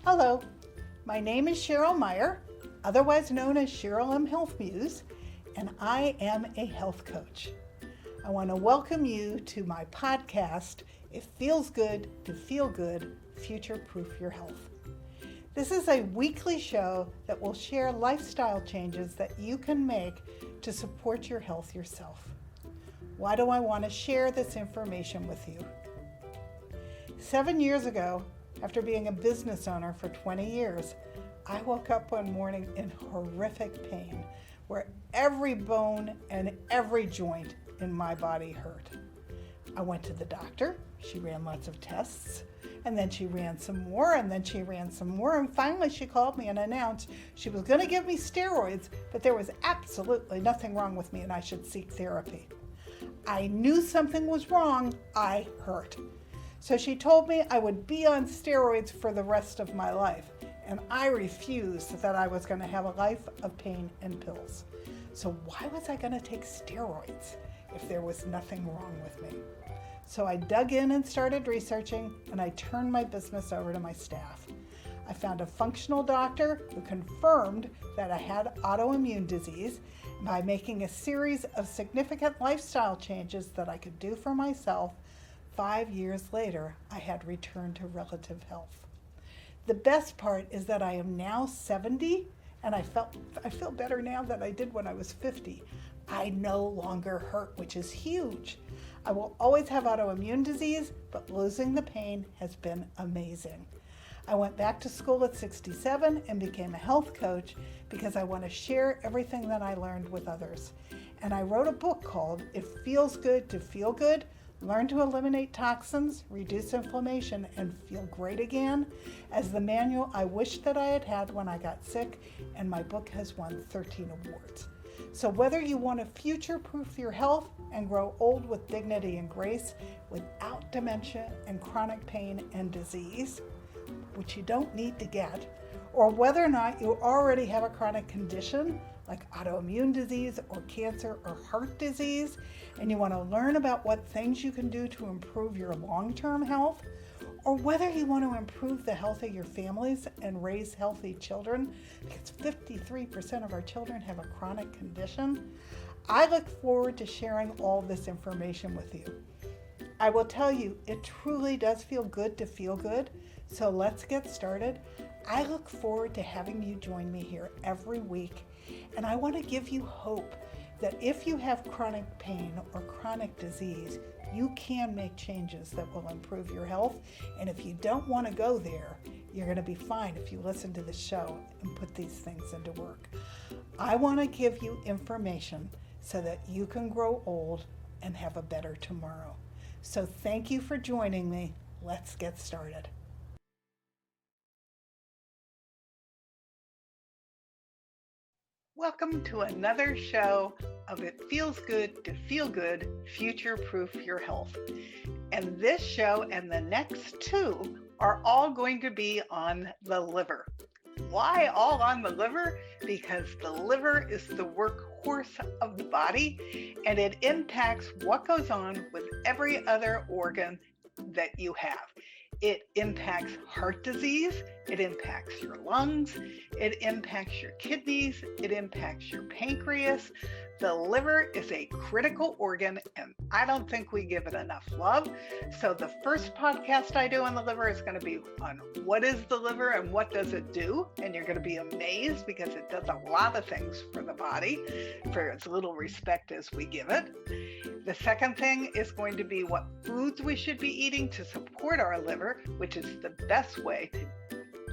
Hello, my name is Cheryl Meyer, otherwise known as Cheryl M. Health Muse, and I am a health coach. I want to welcome you to my podcast, It Feels Good to Feel Good, Future-Proof Your Health. This is a weekly show that will share lifestyle changes that you can make to support your health yourself. Why do I want to share this information with you? 7 years ago, after being a business owner for 20 years, I woke up one morning in horrific pain where every bone and every joint in my body hurt. I went to the doctor, she ran lots of tests, and then she ran some more, and then she ran some more, and finally she called me and announced she was going to give me steroids, but there was absolutely nothing wrong with me and I should seek therapy. I knew something was wrong, I hurt. So she told me I would be on steroids for the rest of my life, and I refused that I was going to have a life of pain and pills. So why was I going to take steroids if there was nothing wrong with me? So I dug in and started researching, and I turned my business over to my staff. I found a functional doctor who confirmed that I had autoimmune disease by making a series of significant lifestyle changes that I could do for myself. 5 years later, I had returned to relative health. The best part is that I am now 70, and I feel better now than I did when I was 50. I no longer hurt, which is huge. I will always have autoimmune disease, but losing the pain has been amazing. I went back to school at 67 and became a health coach because I want to share everything that I learned with others. And I wrote a book called It Feels Good to Feel Good, Learn to Eliminate Toxins, Reduce Inflammation, and Feel Great Again, as the manual I wished that I had had when I got sick, and my book has won 13 awards. So whether you want to future-proof your health and grow old with dignity and grace without dementia and chronic pain and disease, which you don't need to get, or whether or not you already have a chronic condition like autoimmune disease or cancer or heart disease, and you want to learn about what things you can do to improve your long-term health, or whether you want to improve the health of your families and raise healthy children, because 53% of our children have a chronic condition, I look forward to sharing all this information with you. I will tell you, it truly does feel good to feel good, so let's get started. I look forward to having you join me here every week, and I want to give you hope that if you have chronic pain or chronic disease, you can make changes that will improve your health. And if you don't want to go there, you're going to be fine if you listen to the show and put these things into work. I want to give you information so that you can grow old and have a better tomorrow. So thank you for joining me. Let's get started. Welcome to another show of It Feels Good to Feel Good, Future-Proof Your Health. And this show and the next two are all going to be on the liver. Why all on the liver? Because the liver is the workhorse of the body, and it impacts what goes on with every other organ that you have. It impacts heart disease, it impacts your lungs, it impacts your kidneys, it impacts your pancreas. The liver is a critical organ, and I don't think we give it enough love. So the first podcast I do on the liver is going to be on what is the liver and what does it do? And you're going to be amazed because it does a lot of things for the body for as little respect as we give it. The second thing is going to be what foods we should be eating to support our liver, which is the best way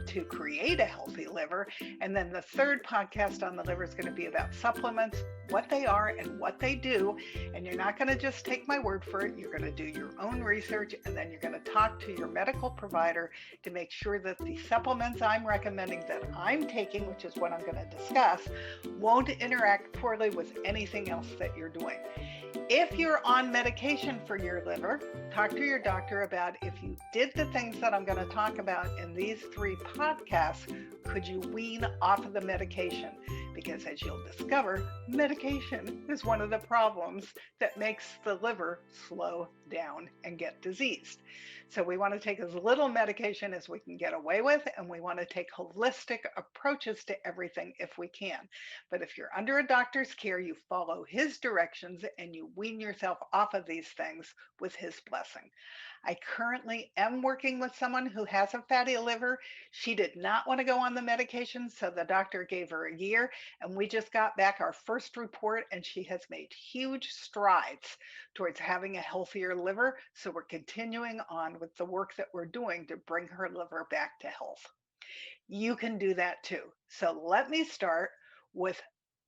to create a healthy liver. And then the third podcast on the liver is going to be about supplements, what they are and what they do. And you're not going to just take my word for it. You're going to do your own research, and then you're going to talk to your medical provider to make sure that the supplements I'm recommending that I'm taking, which is what I'm going to discuss, won't interact poorly with anything else that you're doing. If you're on medication for your liver, talk to your doctor about if you did the things that I'm going to talk about in these 3 podcasts, could you wean off of the medication? because as you'll discover, medication is one of the problems that makes the liver slow down and get diseased. So we want to take as little medication as we can get away with, and we want to take holistic approaches to everything if we can. But if you're under a doctor's care, you follow his directions and you wean yourself off of these things with his blessing. I currently am working with someone who has a fatty liver. She did not want to go on the medication, so the doctor gave her a year, and we just got back our first report, and she has made huge strides towards having a healthier liver. So we're continuing on with the work that we're doing to bring her liver back to health. You can do that too. So let me start with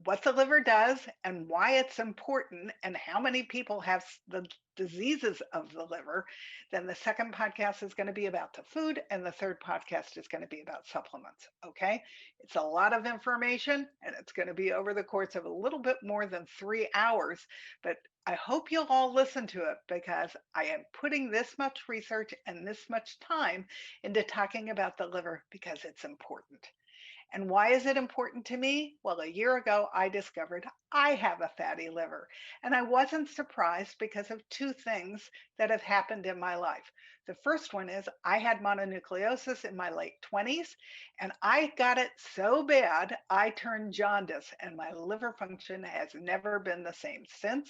what the liver does and why it's important and how many people have the diseases of the liver. Then the second podcast is going to be about the food, and the third podcast is going to be about supplements. Okay. It's a lot of information, and it's going to be over the course of a little bit more than 3 hours, but I hope you'll all listen to it because I am putting this much research and this much time into talking about the liver because it's important. And why is it important to me? Well, a year ago, I discovered I have a fatty liver. And I wasn't surprised because of two things that have happened in my life. The first one is I had mononucleosis in my late 20s, and I got it so bad, I turned jaundice, and my liver function has never been the same since.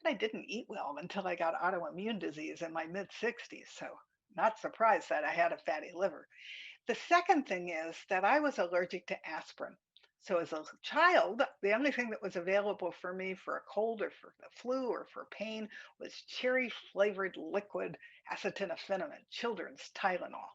And I didn't eat well until I got autoimmune disease in my mid 60s. So, not surprised that I had a fatty liver. The second thing is that I was allergic to aspirin. So as a child, the only thing that was available for me for a cold or for the flu or for pain was cherry flavored liquid acetaminophen, children's Tylenol.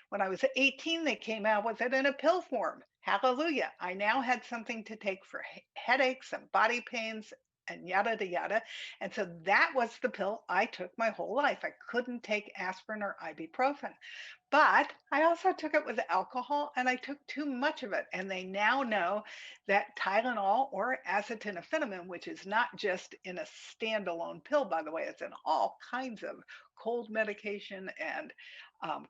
When I was 18, they came out with it in a pill form. Hallelujah. I now had something to take for headaches and body pains and yada yada yada. And so that was the pill I took my whole life. I couldn't take aspirin or ibuprofen. But I also took it with alcohol, and I took too much of it. And they now know that Tylenol or acetaminophen, which is not just in a standalone pill, by the way, it's in all kinds of cold medication and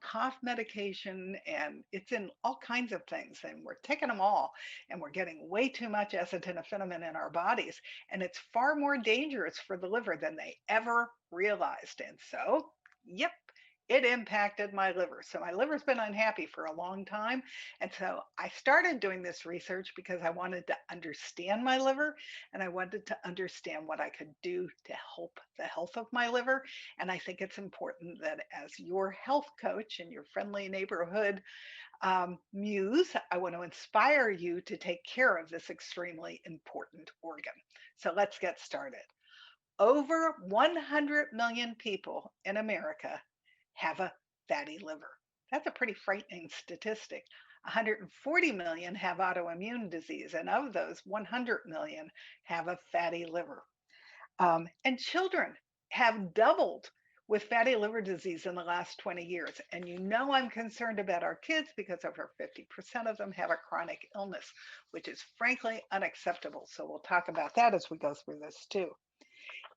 cough medication, and it's in all kinds of things. And we're taking them all, and we're getting way too much acetaminophen in our bodies. And it's far more dangerous for the liver than they ever realized. And so, yep, it impacted my liver. So my liver's been unhappy for a long time. And so I started doing this research because I wanted to understand my liver, and I wanted to understand what I could do to help the health of my liver. And I think it's important that as your health coach in your friendly neighborhood muse, I want to inspire you to take care of this extremely important organ. So let's get started. Over 100 million people in America have a fatty liver. That's a pretty frightening statistic. 140 million have autoimmune disease, and of those, 100 million have a fatty liver. And children have doubled with fatty liver disease in the last 20 years. And you know I'm concerned about our kids because over 50% of them have a chronic illness, which is frankly unacceptable. So we'll talk about that as we go through this too.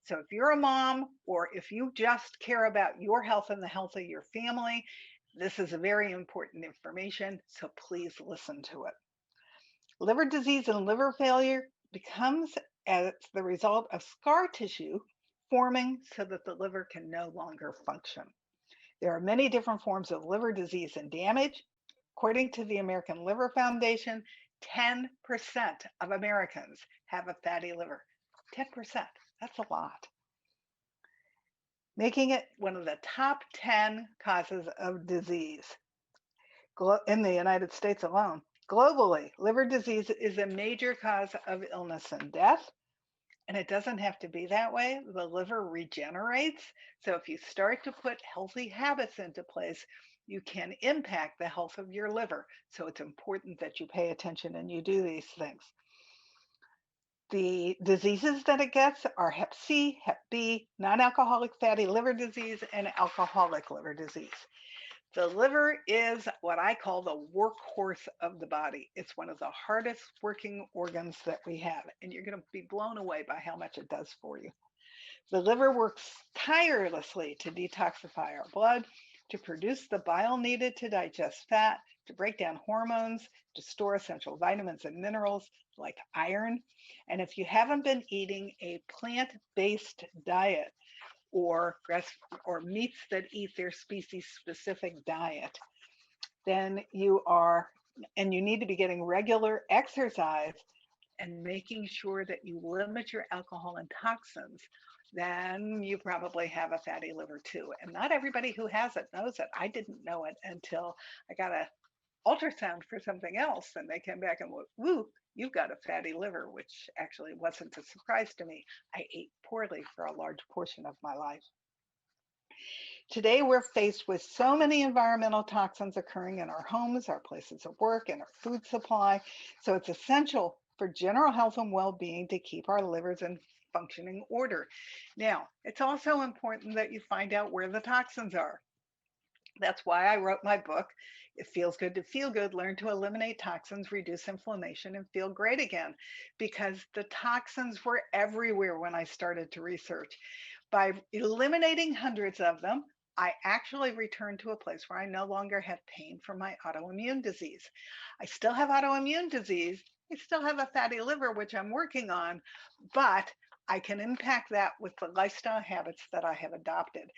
So if you're a mom or if you just care about your health and the health of your family, this is very important information. So please listen to it. Liver disease and liver failure becomes as the result of scar tissue forming so that the liver can no longer function. There are many different forms of liver disease and damage. According to the American Liver Foundation, 10% of Americans have a fatty liver. 10%. That's a lot, making it one of the top 10 causes of disease in the United States alone. Globally, liver disease is a major cause of illness and death, and it doesn't have to be that way. The liver regenerates. So if you start to put healthy habits into place, you can impact the health of your liver. So it's important that you pay attention and you do these things. The diseases that it gets are Hep C, Hep B, non-alcoholic fatty liver disease, and alcoholic liver disease. The liver is what I call the workhorse of the body. It's one of the hardest working organs that we have, and you're going to be blown away by how much it does for you. The liver works tirelessly to detoxify our blood, to produce the bile needed to digest fat, to break down hormones, to store essential vitamins and minerals like iron. And if you haven't been eating a plant-based diet or or meats that eat their species specific diet, then you need to be getting regular exercise and making sure that you limit your alcohol and toxins, then you probably have a fatty liver too. And not everybody who has it knows it. I didn't know it until I got a ultrasound for something else, and they came back and went, "Woo, you've got a fatty liver," which actually wasn't a surprise to me. I ate poorly for a large portion of my life. Today, we're faced with so many environmental toxins occurring in our homes, our places of work, and our food supply. So it's essential for general health and well-being to keep our livers in functioning order. Now, it's also important that you find out where the toxins are. That's why I wrote my book, It Feels Good to Feel Good, Learn to Eliminate Toxins, Reduce Inflammation, and Feel Great Again, because the toxins were everywhere when I started to research. By eliminating hundreds of them, I actually returned to a place where I no longer have pain from my autoimmune disease. I still have autoimmune disease. I still have a fatty liver, which I'm working on, but I can impact that with the lifestyle habits that I have adopted.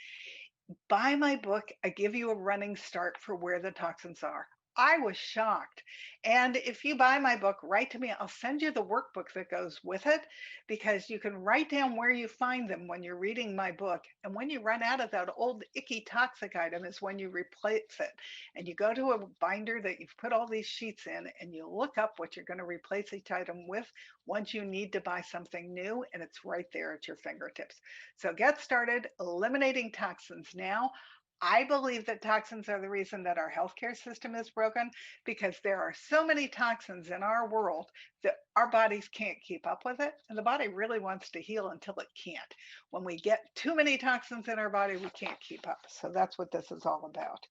Buy my book. I give you a running start for where the toxins are. I was shocked. And if you buy my book, write to me. I'll send you the workbook that goes with it because you can write down where you find them when you're reading my book. And when you run out of that old icky toxic item is when you replace it. And you go to a binder that you've put all these sheets in and you look up what you're going to replace each item with once you need to buy something new, and it's right there at your fingertips. So get started eliminating toxins now. I believe that toxins are the reason that our healthcare system is broken because there are so many toxins in our world that our bodies can't keep up with it. And the body really wants to heal until it can't. When we get too many toxins in our body, we can't keep up. So that's what this is all about.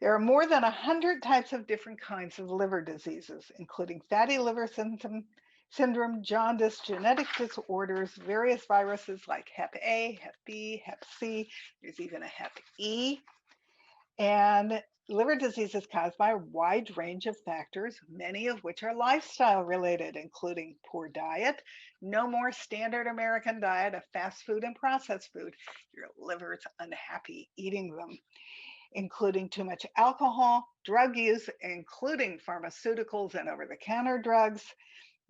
There are more than 100 types of different kinds of liver diseases, including fatty liver syndrome, jaundice, genetic disorders, various viruses like Hep A, Hep B, Hep C. There's even a Hep E. And liver disease is caused by a wide range of factors, many of which are lifestyle related, including poor diet, no more standard American diet of fast food and processed food. Your liver is unhappy eating them, including too much alcohol, drug use, including pharmaceuticals and over-the-counter drugs,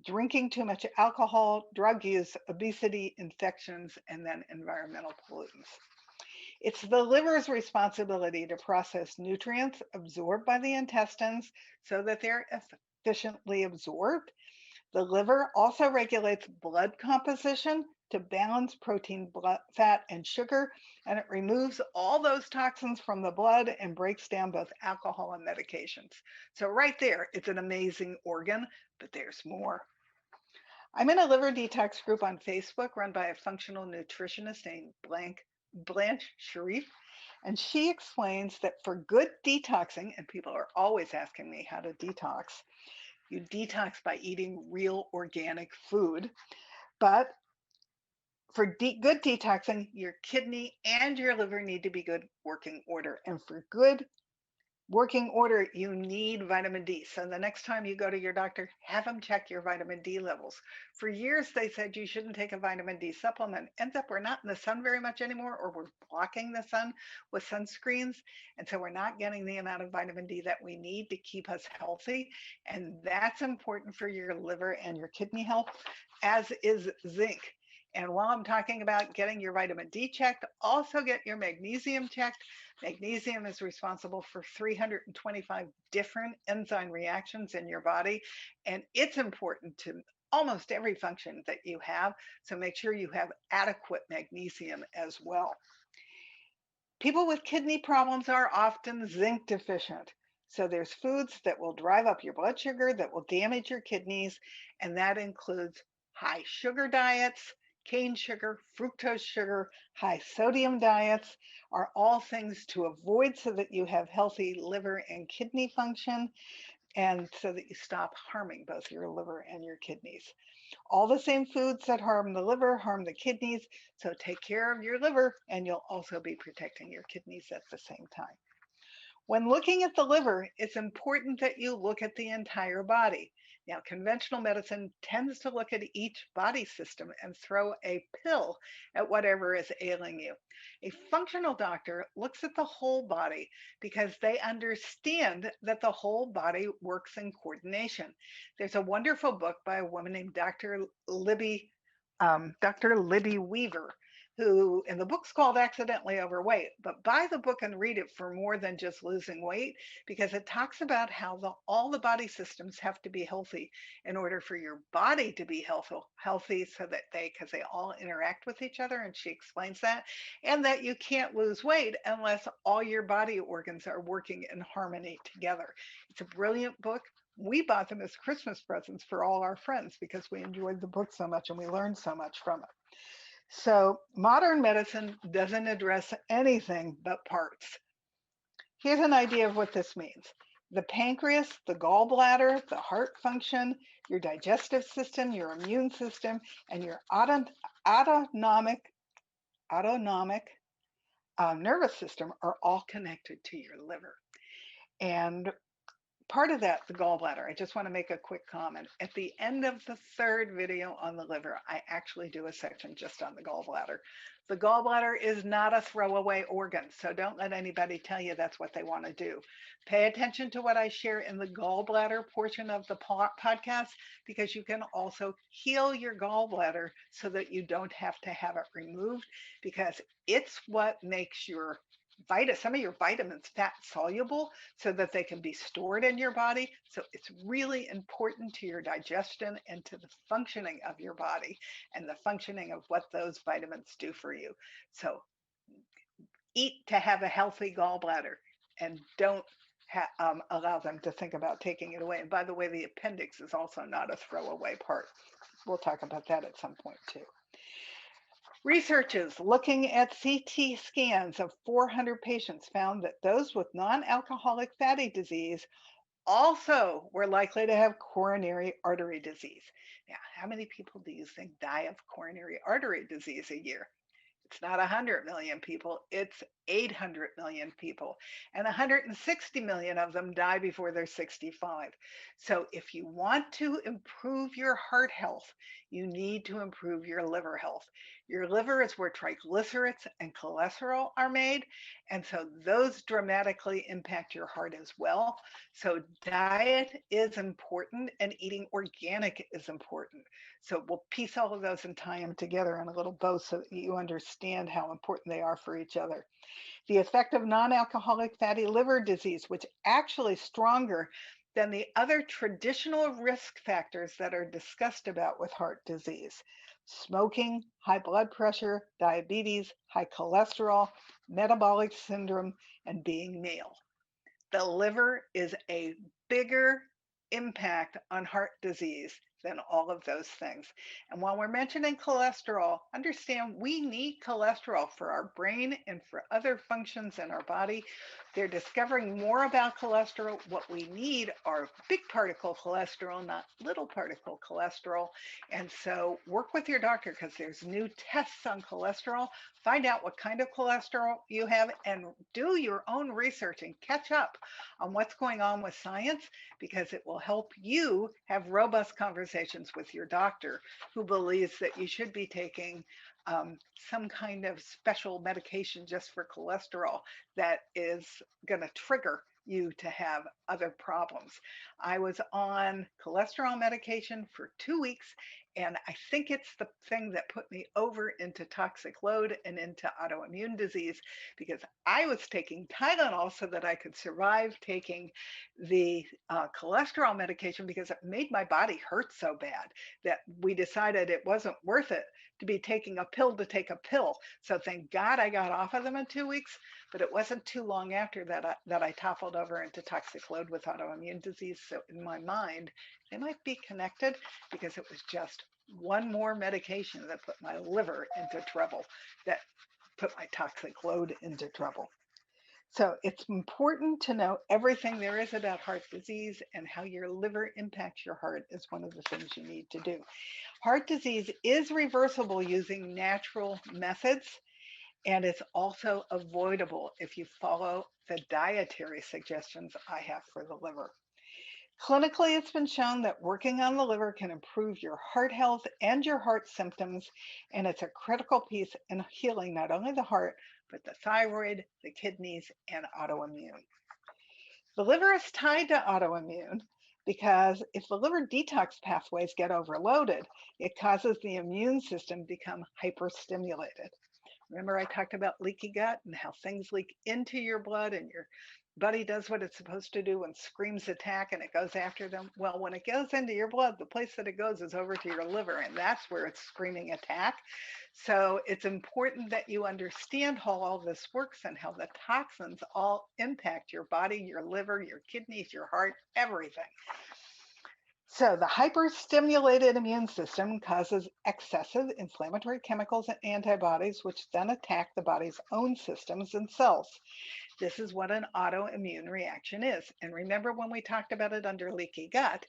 drinking too much alcohol, drug use, obesity, infections, and then environmental pollutants. It's the liver's responsibility to process nutrients absorbed by the intestines so that they're efficiently absorbed. The liver also regulates blood composition to balance protein, blood, fat, and sugar, and it removes all those toxins from the blood and breaks down both alcohol and medications. So right there, it's an amazing organ, but there's more. I'm in a liver detox group on Facebook run by a functional nutritionist named Blanche Sharif, and she explains that for good detoxing, and people are always asking me how to detox, you detox by eating real organic food. But for good detoxing, your kidney and your liver need to be good working order. And for good working order, you need vitamin D. So the next time you go to your doctor, have them check your vitamin D levels. For years, they said you shouldn't take a vitamin D supplement. Ends up we're not in the sun very much anymore, or we're blocking the sun with sunscreens. And so we're not getting the amount of vitamin D that we need to keep us healthy. And that's important for your liver and your kidney health, as is zinc. And while I'm talking about getting your vitamin D checked, also get your magnesium checked. Magnesium is responsible for 325 different enzyme reactions in your body, and it's important to almost every function that you have. So make sure you have adequate magnesium as well. People with kidney problems are often zinc deficient. So there's foods that will drive up your blood sugar, that will damage your kidneys, and that includes high sugar diets, cane sugar, fructose sugar, high sodium diets are all things to avoid so that you have healthy liver and kidney function. and so that you stop harming both your liver and your kidneys. All the same foods that harm the liver harm the kidneys, so take care of your liver and you'll also be protecting your kidneys at the same time. When looking at the liver, it's important that you look at the entire body. Now, conventional medicine tends to look at each body system and throw a pill at whatever is ailing you. A functional doctor looks at the whole body because they understand that the whole body works in coordination. There's a wonderful book by a woman named Dr. Libby Weaver, who in the book's called Accidentally Overweight, but buy the book and read it for more than just losing weight because it talks about how all the body systems have to be healthy in order for your body to be healthy so that because they all interact with each other, and she explains that, and that you can't lose weight unless all your body organs are working in harmony together. It's a brilliant book. We bought them as Christmas presents for all our friends because we enjoyed the book so much and we learned so much from it. So modern medicine doesn't address anything but parts. Here's an idea of what this means. The pancreas, the gallbladder, the heart function, your digestive system, your immune system, and your autonomic nervous system are all connected to your liver. And part of that, the gallbladder, I just want to make a quick comment. At the end of the third video on the liver, I actually do a section just on the gallbladder. The gallbladder is not a throwaway organ, so don't let anybody tell you that's what they want to do. Pay attention to what I share in the gallbladder portion of the podcast, because you can also heal your gallbladder so that you don't have to have it removed, because it's what makes some of your vitamins fat soluble so that they can be stored in your body. So it's really important to your digestion and to the functioning of your body and the functioning of what those vitamins do for you. So eat to have a healthy gallbladder and don't allow them to think about taking it away. And by the way, the appendix is also not a throwaway part. We'll talk about that at some point too. Researchers looking at CT scans of 400 patients found that those with non-alcoholic fatty disease also were likely to have coronary artery disease. Now, how many people do you think die of coronary artery disease a year? It's not 100 million people, it's 800 million people. And 160 million of them die before they're 65. So if you want to improve your heart health, you need to improve your liver health. Your liver is where triglycerides and cholesterol are made. And so those dramatically impact your heart as well. So diet is important and eating organic is important. So we'll piece all of those and tie them together in a little bow so that you understand how important they are for each other. The effect of non-alcoholic fatty liver disease, which actually is stronger than the other traditional risk factors that are discussed about with heart disease: smoking, high blood pressure, diabetes, high cholesterol, metabolic syndrome, and being male. The liver is a bigger impact on heart disease than all of those things. And while we're mentioning cholesterol, understand we need cholesterol for our brain and for other functions in our body. They're discovering more about cholesterol. What we need are big particle cholesterol, not little particle cholesterol. And so work with your doctor because there's new tests on cholesterol. Find out what kind of cholesterol you have and do your own research and catch up on what's going on with science, because it will help you have robust conversations with your doctor who believes that you should be taking some kind of special medication just for cholesterol that is going to trigger you to have other problems. I was on cholesterol medication for 2 weeks, and I think it's the thing that put me over into toxic load and into autoimmune disease, because I was taking Tylenol so that I could survive taking the cholesterol medication, because it made my body hurt so bad that we decided it wasn't worth it to be taking a pill to take a pill. So thank God I got off of them in 2 weeks, but it wasn't too long after that I toppled over into toxic load with autoimmune disease. So in my mind, they might be connected, because it was just one more medication that put my liver into trouble, that put my toxic load into trouble. So it's important to know everything there is about heart disease, and how your liver impacts your heart is one of the things you need to do. Heart disease is reversible using natural methods, and it's also avoidable if you follow the dietary suggestions I have for the liver. Clinically, it's been shown that working on the liver can improve your heart health and your heart symptoms, and it's a critical piece in healing not only the heart, but the thyroid, the kidneys, and autoimmune. The liver is tied to autoimmune because if the liver detox pathways get overloaded, it causes the immune system to become hyperstimulated. Remember, I talked about leaky gut and how things leak into your blood and your body does what it's supposed to do and screams attack and it goes after them. Well, when it goes into your blood, the place that it goes is over to your liver, and that's where it's screaming attack. So it's important that you understand how all this works and how the toxins all impact your body, your liver, your kidneys, your heart, everything. So, the hyperstimulated immune system causes excessive inflammatory chemicals and antibodies, which then attack the body's own systems and cells. This is what an autoimmune reaction is. And remember when we talked about it under leaky gut,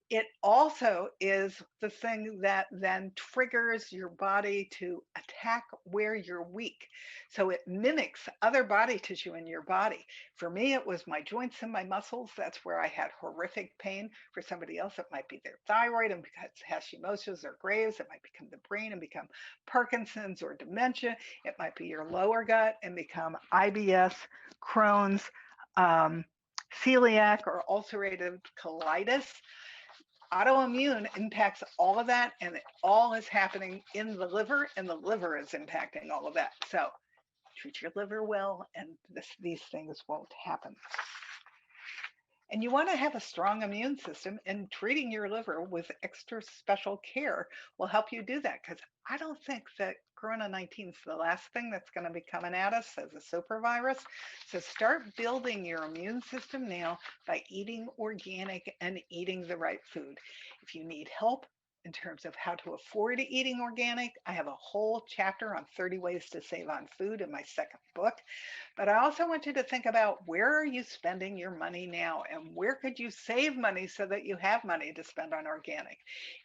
it also is the thing that then triggers your body to attack where you're weak. So it mimics other body tissue in your body. For me, it was my joints and my muscles. That's where I had horrific pain. For somebody else, it might be their thyroid, and because Hashimoto's or Graves, it might become the brain and become Parkinson's or dementia. It might be your lower gut and become IBS, Crohn's, um, celiac, or ulcerative colitis. Autoimmune impacts all of that, and it all is happening in the liver, and the liver is impacting all of that. So treat your liver well, and these things won't happen. And you want to have a strong immune system, and treating your liver with extra special care will help you do that, because I don't think that Corona 19 is the last thing that's going to be coming at us as a super virus. So start building your immune system now by eating organic and eating the right food. If you need help in terms of how to afford eating organic, I have a whole chapter on 30 ways to save on food in my second book. But I also want you to think about, where are you spending your money now, and where could you save money so that you have money to spend on organic?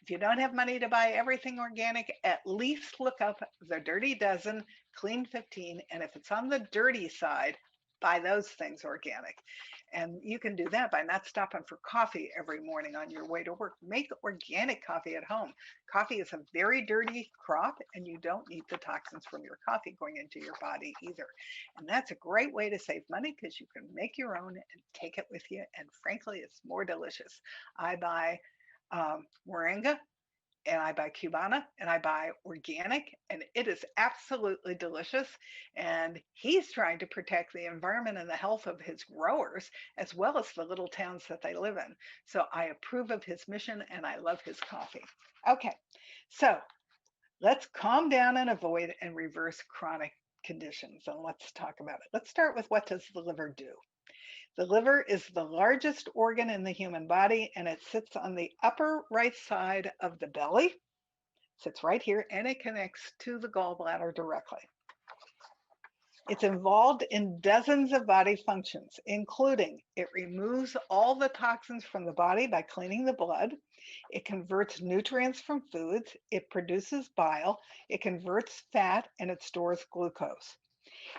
If you don't have money to buy everything organic, at least look up the Dirty Dozen, Clean 15, and if it's on the dirty side, buy those things organic. And you can do that by not stopping for coffee every morning on your way to work. Make organic coffee at home. Coffee is a very dirty crop, and you don't need the toxins from your coffee going into your body either. And that's a great way to save money, because you can make your own and take it with you. And frankly, it's more delicious. I buy Moringa, and I buy Cubana, and I buy organic, and it is absolutely delicious. And he's trying to protect the environment and the health of his growers, as well as the little towns that they live in. So I approve of his mission, and I love his coffee. Okay, so let's calm down and avoid and reverse chronic conditions. And let's talk about it. Let's start with, what does the liver do? The liver is the largest organ in the human body, and it sits on the upper right side of the belly, sits right here, and it connects to the gallbladder directly. It's involved in dozens of body functions, including it removes all the toxins from the body by cleaning the blood. It converts nutrients from foods. It produces bile. It converts fat, and it stores glucose.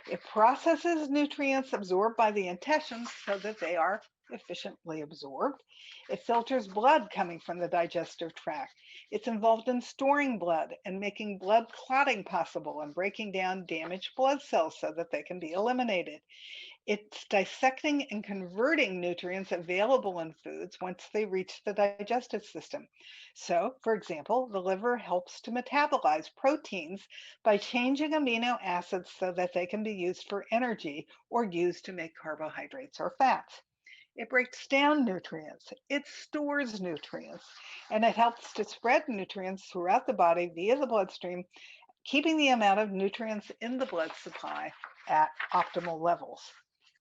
It processes nutrients absorbed by the intestines so that they are efficiently absorbed. It filters blood coming from the digestive tract. It's involved in storing blood and making blood clotting possible, and breaking down damaged blood cells so that they can be eliminated. It's dissecting and converting nutrients available in foods once they reach the digestive system. So, for example, the liver helps to metabolize proteins by changing amino acids so that they can be used for energy or used to make carbohydrates or fats. It breaks down nutrients, it stores nutrients, and it helps to spread nutrients throughout the body via the bloodstream, keeping the amount of nutrients in the blood supply at optimal levels.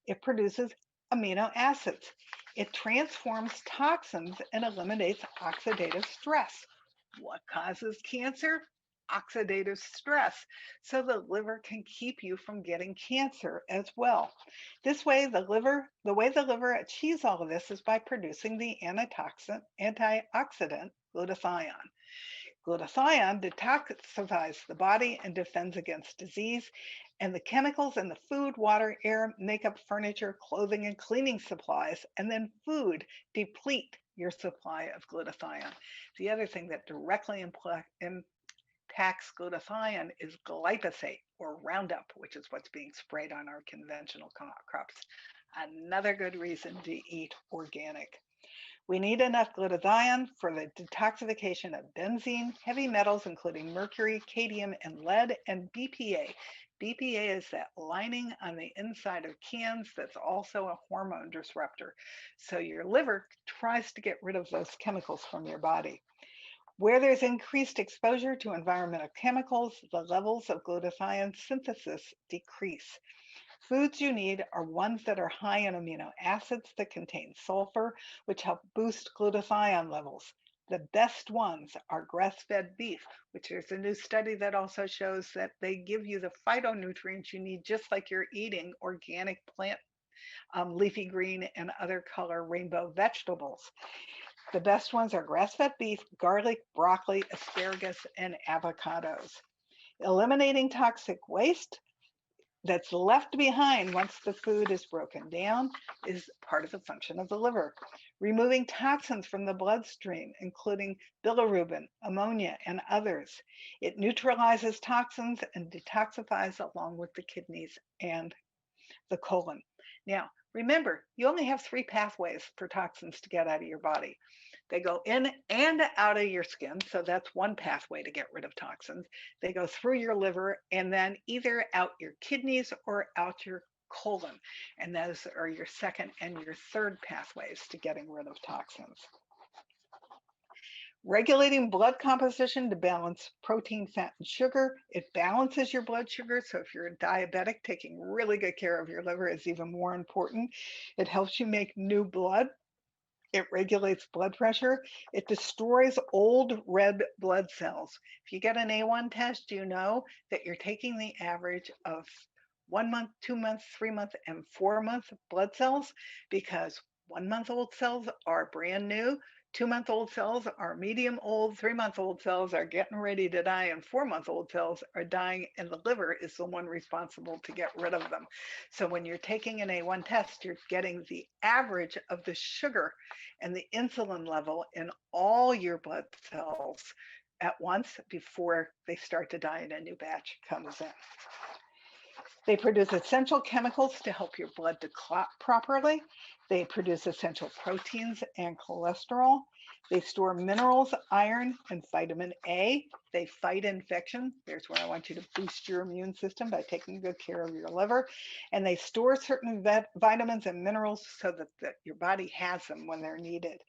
It produces amino acids. It transforms toxins and eliminates oxidative stress. What causes cancer? oxidative stress so the liver can keep you from getting cancer as well. This way, the way the liver achieves all of this is by producing the antioxidant glutathione. Glutathione detoxifies the body and defends against disease, and the chemicals in the food, water, air, makeup, furniture, clothing, and cleaning supplies, and then food deplete your supply of glutathione. The other thing that directly impacts glutathione is glyphosate or Roundup, which is what's being sprayed on our conventional crops. Another good reason to eat organic. We need enough glutathione for the detoxification of benzene, heavy metals, including mercury, cadmium, and lead, and BPA. BPA is that lining on the inside of cans that's also a hormone disruptor. So your liver tries to get rid of those chemicals from your body. Where there's increased exposure to environmental chemicals, the levels of glutathione synthesis decrease. Foods you need are ones that are high in amino acids that contain sulfur, which help boost glutathione levels. The best ones are grass-fed beef, which there's a new study that also shows that they give you the phytonutrients you need just like you're eating organic plant, leafy green and other color rainbow vegetables. The best ones are grass-fed beef, garlic, broccoli, asparagus, and avocados. Eliminating toxic waste that's left behind once the food is broken down is part of the function of the liver. Removing toxins from the bloodstream, including bilirubin, ammonia, and others. It neutralizes toxins and detoxifies along with the kidneys and the colon. Now, remember, you only have three pathways for toxins to get out of your body. They go in and out of your skin, so that's one pathway to get rid of toxins. They go through your liver and then either out your kidneys or out your colon. And those are your second and your third pathways to getting rid of toxins. Regulating blood composition to balance protein, fat, and sugar. It balances your blood sugar. So if you're a diabetic, taking really good care of your liver is even more important. It helps you make new blood. It regulates blood pressure. It destroys old red blood cells. If you get an A1 test, you know that you're taking the average of 1 month, 2 months, 3 months, and 4 month blood cells because 1 month old cells are brand new. 2 month old cells are medium old, 3 month old cells are getting ready to die, and 4 month old cells are dying, and the liver is the one responsible to get rid of them. So when you're taking an A1 test, you're getting the average of the sugar and the insulin level in all your blood cells at once before they start to die and a new batch comes in. They produce essential chemicals to help your blood to clot properly. They produce essential proteins and cholesterol. They store minerals, iron, and vitamin A. They fight infection. There's where I want you to boost your immune system by taking good care of your liver. And they store certain vitamins and minerals so that your body has them when they're needed.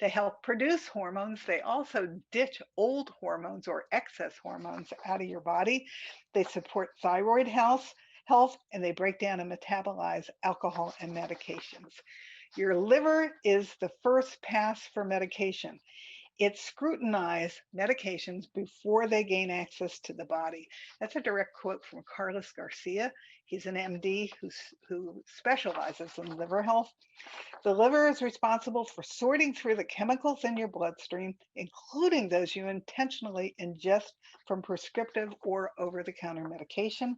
They help produce hormones. They also ditch old hormones or excess hormones out of your body. They support thyroid health, and they break down and metabolize alcohol and medications. Your liver is the first pass for medication. It scrutinizes medications before they gain access to the body. That's a direct quote from Carlos Garcia. He's an MD who specializes in liver health. The liver is responsible for sorting through the chemicals in your bloodstream, including those you intentionally ingest from prescriptive or over-the-counter medication.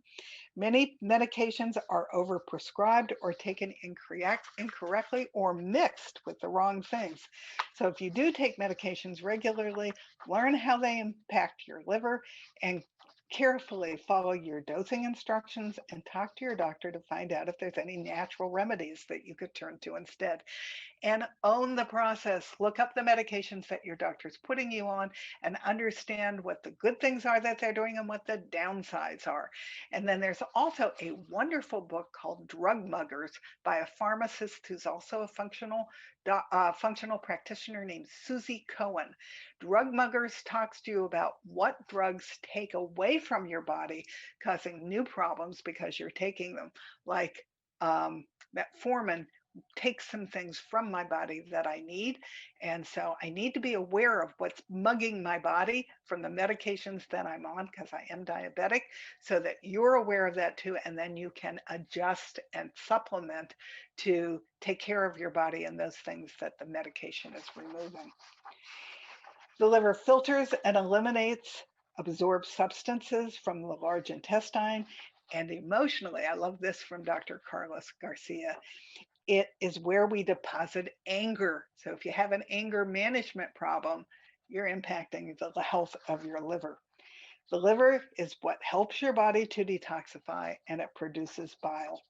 Many medications are overprescribed or taken incorrectly or mixed with the wrong things. So if you do take medications regularly, learn how they impact your liver and carefully follow your dosing instructions and talk to your doctor to find out if there's any natural remedies that you could turn to instead. And own the process. Look up the medications that your doctor's putting you on and understand what the good things are that they're doing and what the downsides are. And then there's also a wonderful book called Drug Muggers by a pharmacist who's also a functional practitioner named Susie Cohen. Drug Muggers talks to you about what drugs take away from your body, causing new problems because you're taking them, like metformin take some things from my body that I need. And so I need to be aware of what's mugging my body from the medications that I'm on because I am diabetic, so that you're aware of that too. And then you can adjust and supplement to take care of your body and those things that the medication is removing. The liver filters and eliminates absorbed substances from the large intestine. And emotionally, I love this from Dr. Carlos Garcia, it is where we deposit anger. So if you have an anger management problem, you're impacting the health of your liver. The liver is what helps your body to detoxify, and it produces bile.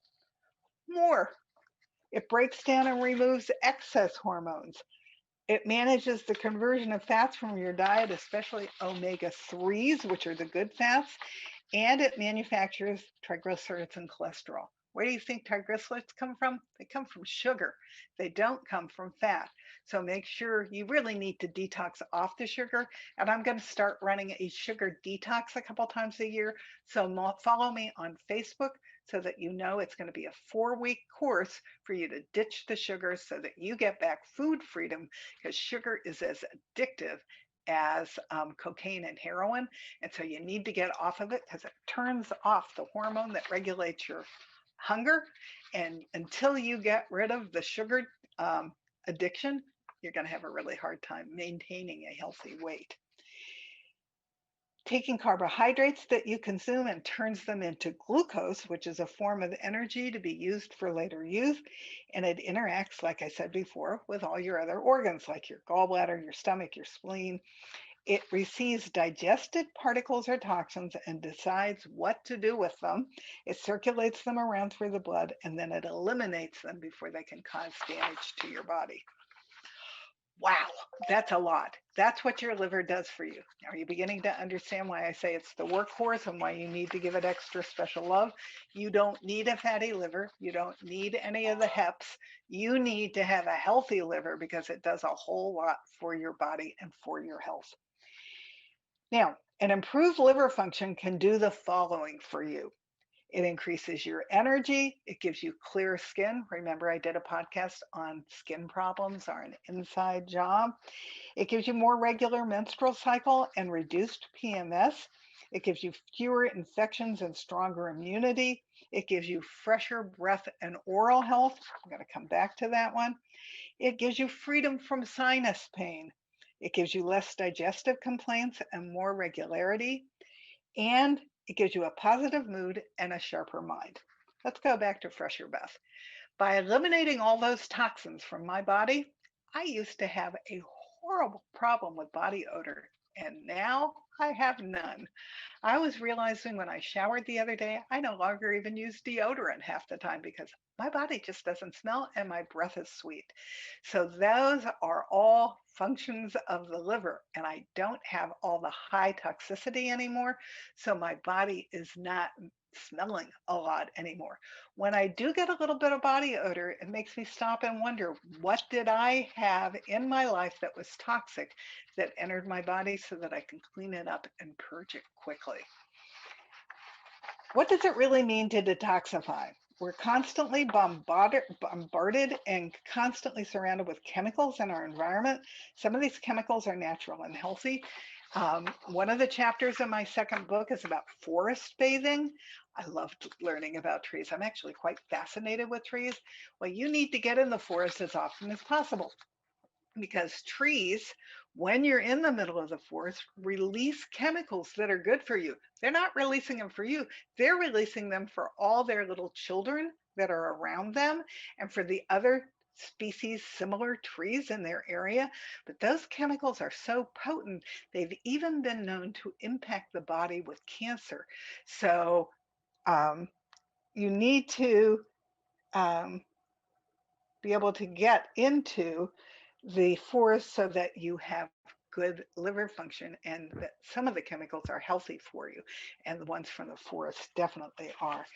More, it breaks down and removes excess hormones. It manages the conversion of fats from your diet, especially omega 3s, which are the good fats, and it manufactures triglycerides and cholesterol. Where do you think triglycerides come from? They come from sugar. They don't come from fat. So make sure you really need to detox off the sugar. And I'm going to start running a sugar detox a couple times a year. So follow me on Facebook so that you know it's going to be a 4-week course for you to ditch the sugar so that you get back food freedom, because sugar is as addictive as cocaine and heroin. And so you need to get off of it because it turns off the hormone that regulates your hunger. And until you get rid of the sugar addiction, you're going to have a really hard time maintaining a healthy weight. Taking carbohydrates that you consume and turns them into glucose, which is a form of energy to be used for later use. And it interacts, like I said before, with all your other organs, like your gallbladder, your stomach, your spleen. It receives digested particles or toxins and decides what to do with them. It circulates them around through the blood, and then it eliminates them before they can cause damage to your body. Wow, that's a lot. That's what your liver does for you. Are you beginning to understand why I say it's the workhorse and why you need to give it extra special love? You don't need a fatty liver. You don't need any of the HEPs. You need to have a healthy liver because it does a whole lot for your body and for your health. Now, an improved liver function can do the following for you. It increases your energy. It gives you clear skin. Remember, I did a podcast on skin problems are an inside job. It gives you more regular menstrual cycle and reduced PMS. It gives you fewer infections and stronger immunity. It gives you fresher breath and oral health. I'm going to come back to that one. It gives you freedom from sinus pain. It gives you less digestive complaints and more regularity. And it gives you a positive mood and a sharper mind. Let's go back to fresher breath. By eliminating all those toxins from my body, I used to have a horrible problem with body odor, and now I have none. I was realizing when I showered the other day, I no longer even use deodorant half the time because my body just doesn't smell and my breath is sweet. So those are all functions of the liver, and I don't have all the high toxicity anymore. So my body is not smelling a lot anymore. When I do get a little bit of body odor, it makes me stop and wonder, what did I have in my life that was toxic that entered my body so that I can clean it up and purge it quickly? What does it really mean to detoxify? We're constantly bombarded and constantly surrounded with chemicals in our environment. Some of these chemicals are natural and healthy. One of the chapters in my second book is about forest bathing. I loved learning about trees. I'm actually quite fascinated with trees. Well, you need to get in the forest as often as possible, because trees, when you're in the middle of the forest, release chemicals that are good for you. They're not releasing them for you, they're releasing them for all their little children that are around them and for the other species, similar trees in their area. But those chemicals are so potent, they've even been known to impact the body with cancer. So um, you need to um, be able to get into the forest so that you have good liver function and that some of the chemicals are healthy for you. And the ones from the forest definitely are.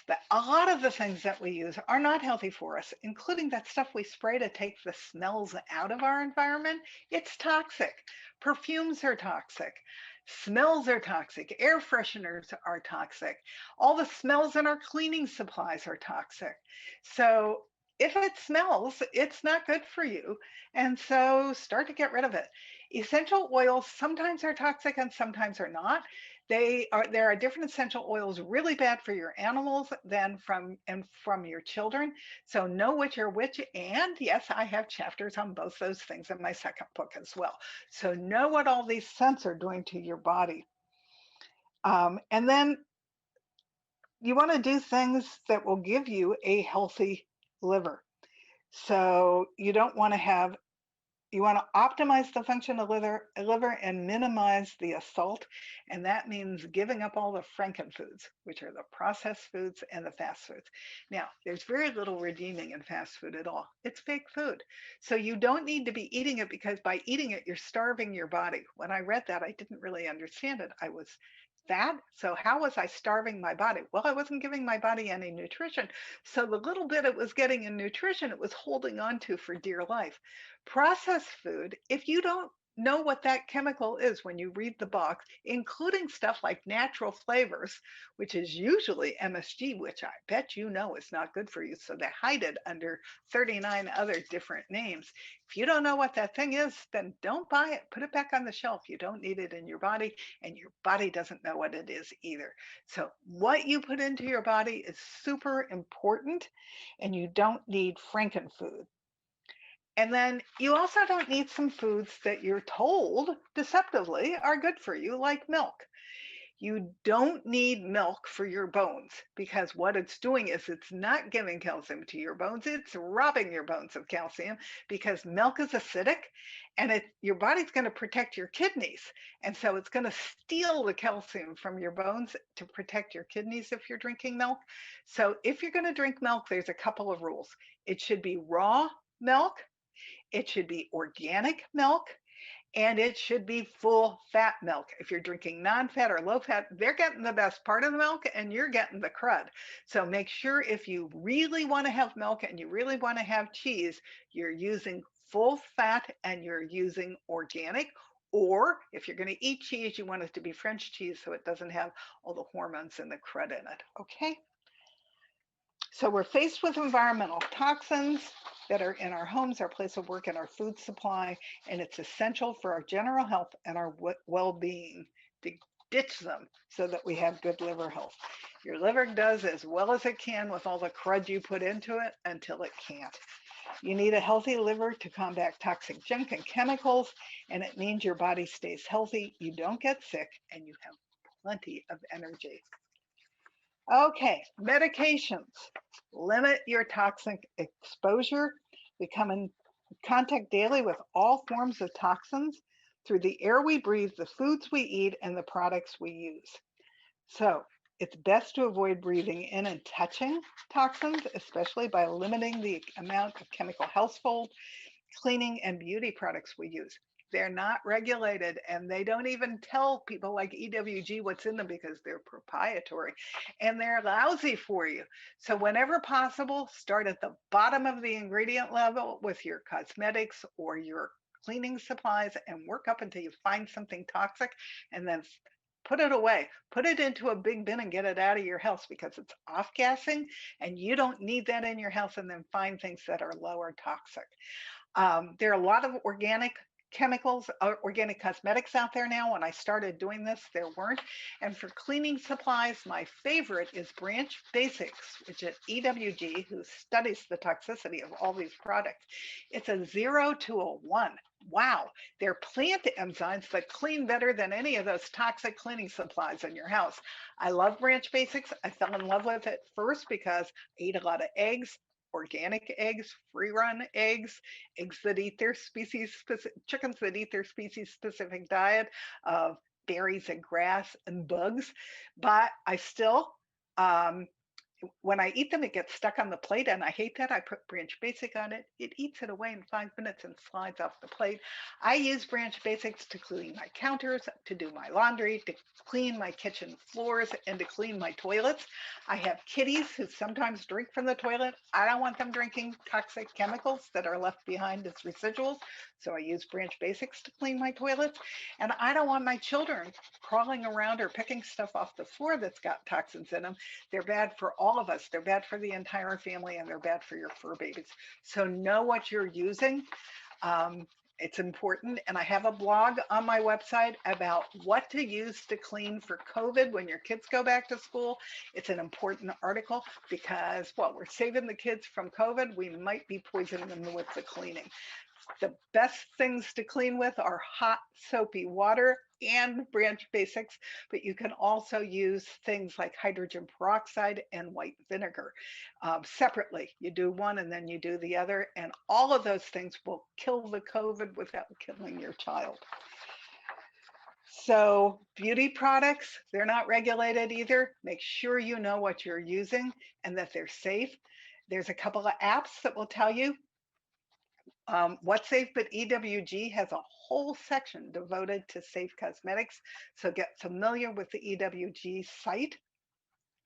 But a lot of the things that we use are not healthy for us, including that stuff we spray to take the smells out of our environment. It's toxic. Perfumes are toxic. Smells are toxic. Air fresheners are toxic. All the smells in our cleaning supplies are toxic. So if it smells, it's not good for you. And so start to get rid of it. Essential oils sometimes are toxic and sometimes are not. There are different essential oils really bad for your animals than from your children. So know which are which. And yes, I have chapters on both those things in my second book as well. So know what all these scents are doing to your body. And then you want to do things that will give you a healthy liver. So you want to optimize the function of liver and minimize the assault. And that means giving up all the frankenfoods, which are the processed foods and the fast foods. Now, there's very little redeeming in fast food at all. It's fake food. So you don't need to be eating it, because by eating it, you're starving your body. When I read that, I didn't really understand it. I was fat. So how was I starving my body? Well, I wasn't giving my body any nutrition. So the little bit it was getting in nutrition, it was holding on to for dear life. Processed food, if you don't know what that chemical is when you read the box, including stuff like natural flavors, which is usually MSG, which I bet you know is not good for you. So they hide it under 39 other different names. If you don't know what that thing is, then don't buy it. Put it back on the shelf. You don't need it in your body, and your body doesn't know what it is either. So what you put into your body is super important, and you don't need frankenfood. And then you also don't need some foods that you're told deceptively are good for you, like milk. You don't need milk for your bones, because what it's doing is it's not giving calcium to your bones. It's robbing your bones of calcium, because milk is acidic, and your body's going to protect your kidneys. And so it's going to steal the calcium from your bones to protect your kidneys if you're drinking milk. So if you're going to drink milk, there's a couple of rules. It should be raw milk, it should be organic milk, and it should be full fat milk. If you're drinking non-fat or low fat, they're getting the best part of the milk and you're getting the crud. So make sure, if you really want to have milk and you really want to have cheese, you're using full fat and you're using organic. Or if you're going to eat cheese, you want it to be French cheese so it doesn't have all the hormones and the crud in it. Okay. So we're faced with environmental toxins that are in our homes, our place of work, and our food supply, and it's essential for our general health and our well-being to ditch them so that we have good liver health. Your liver does as well as it can with all the crud you put into it until it can't. You need a healthy liver to combat toxic junk and chemicals, and it means your body stays healthy, you don't get sick, and you have plenty of energy. Okay, medications. Limit your toxic exposure. We come in contact daily with all forms of toxins through the air we breathe, the foods we eat, and the products we use. So it's best to avoid breathing in and touching toxins, especially by limiting the amount of chemical household cleaning and beauty products we use. They're not regulated, and they don't even tell people like EWG what's in them, because they're proprietary and they're lousy for you. So whenever possible, start at the bottom of the ingredient level with your cosmetics or your cleaning supplies and work up until you find something toxic, and then put it away. Put it into a big bin and get it out of your house, because it's off-gassing and you don't need that in your house. And then find things that are lower toxic. There are a lot of organic chemicals, organic cosmetics out there now. When I started doing this, there weren't. And for cleaning supplies, my favorite is Branch Basics, which is EWG, who studies the toxicity of all these products. It's a 0 to a 1. Wow, they're plant enzymes that clean better than any of those toxic cleaning supplies in your house. I love Branch Basics. I fell in love with it first because I eat a lot of eggs, organic eggs, free run eggs, eggs that eat their species specific, chickens that eat their species specific diet of berries and grass and bugs. But I still, when I eat them, it gets stuck on the plate, and I hate that. I put Branch Basic on it. It eats it away in 5 minutes and slides off the plate. I use Branch Basics to clean my counters, to do my laundry, to clean my kitchen floors, and to clean my toilets. I have kitties who sometimes drink from the toilet. I don't want them drinking toxic chemicals that are left behind as residuals, so I use Branch Basics to clean my toilets. And I don't want my children crawling around or picking stuff off the floor that's got toxins in them. They're bad for all all of us. They're bad for the entire family and they're bad for your fur babies. So know what you're using. Um, it's important. And I have a blog on my website about what to use to clean for COVID when your kids go back to school. It's an important article because, well, we're saving the kids from COVID. We might be poisoning them with the cleaning. The best things to clean with are hot soapy water and Branch Basics, but you can also use things like hydrogen peroxide and white vinegar separately. You do one and then you do the other, and all of those things will kill the COVID without killing your child. So beauty products, they're not regulated either. Make sure you know what you're using and that they're safe. There's a couple of apps that will tell you what's safe, but EWG has a whole section devoted to safe cosmetics. So get familiar with the EWG site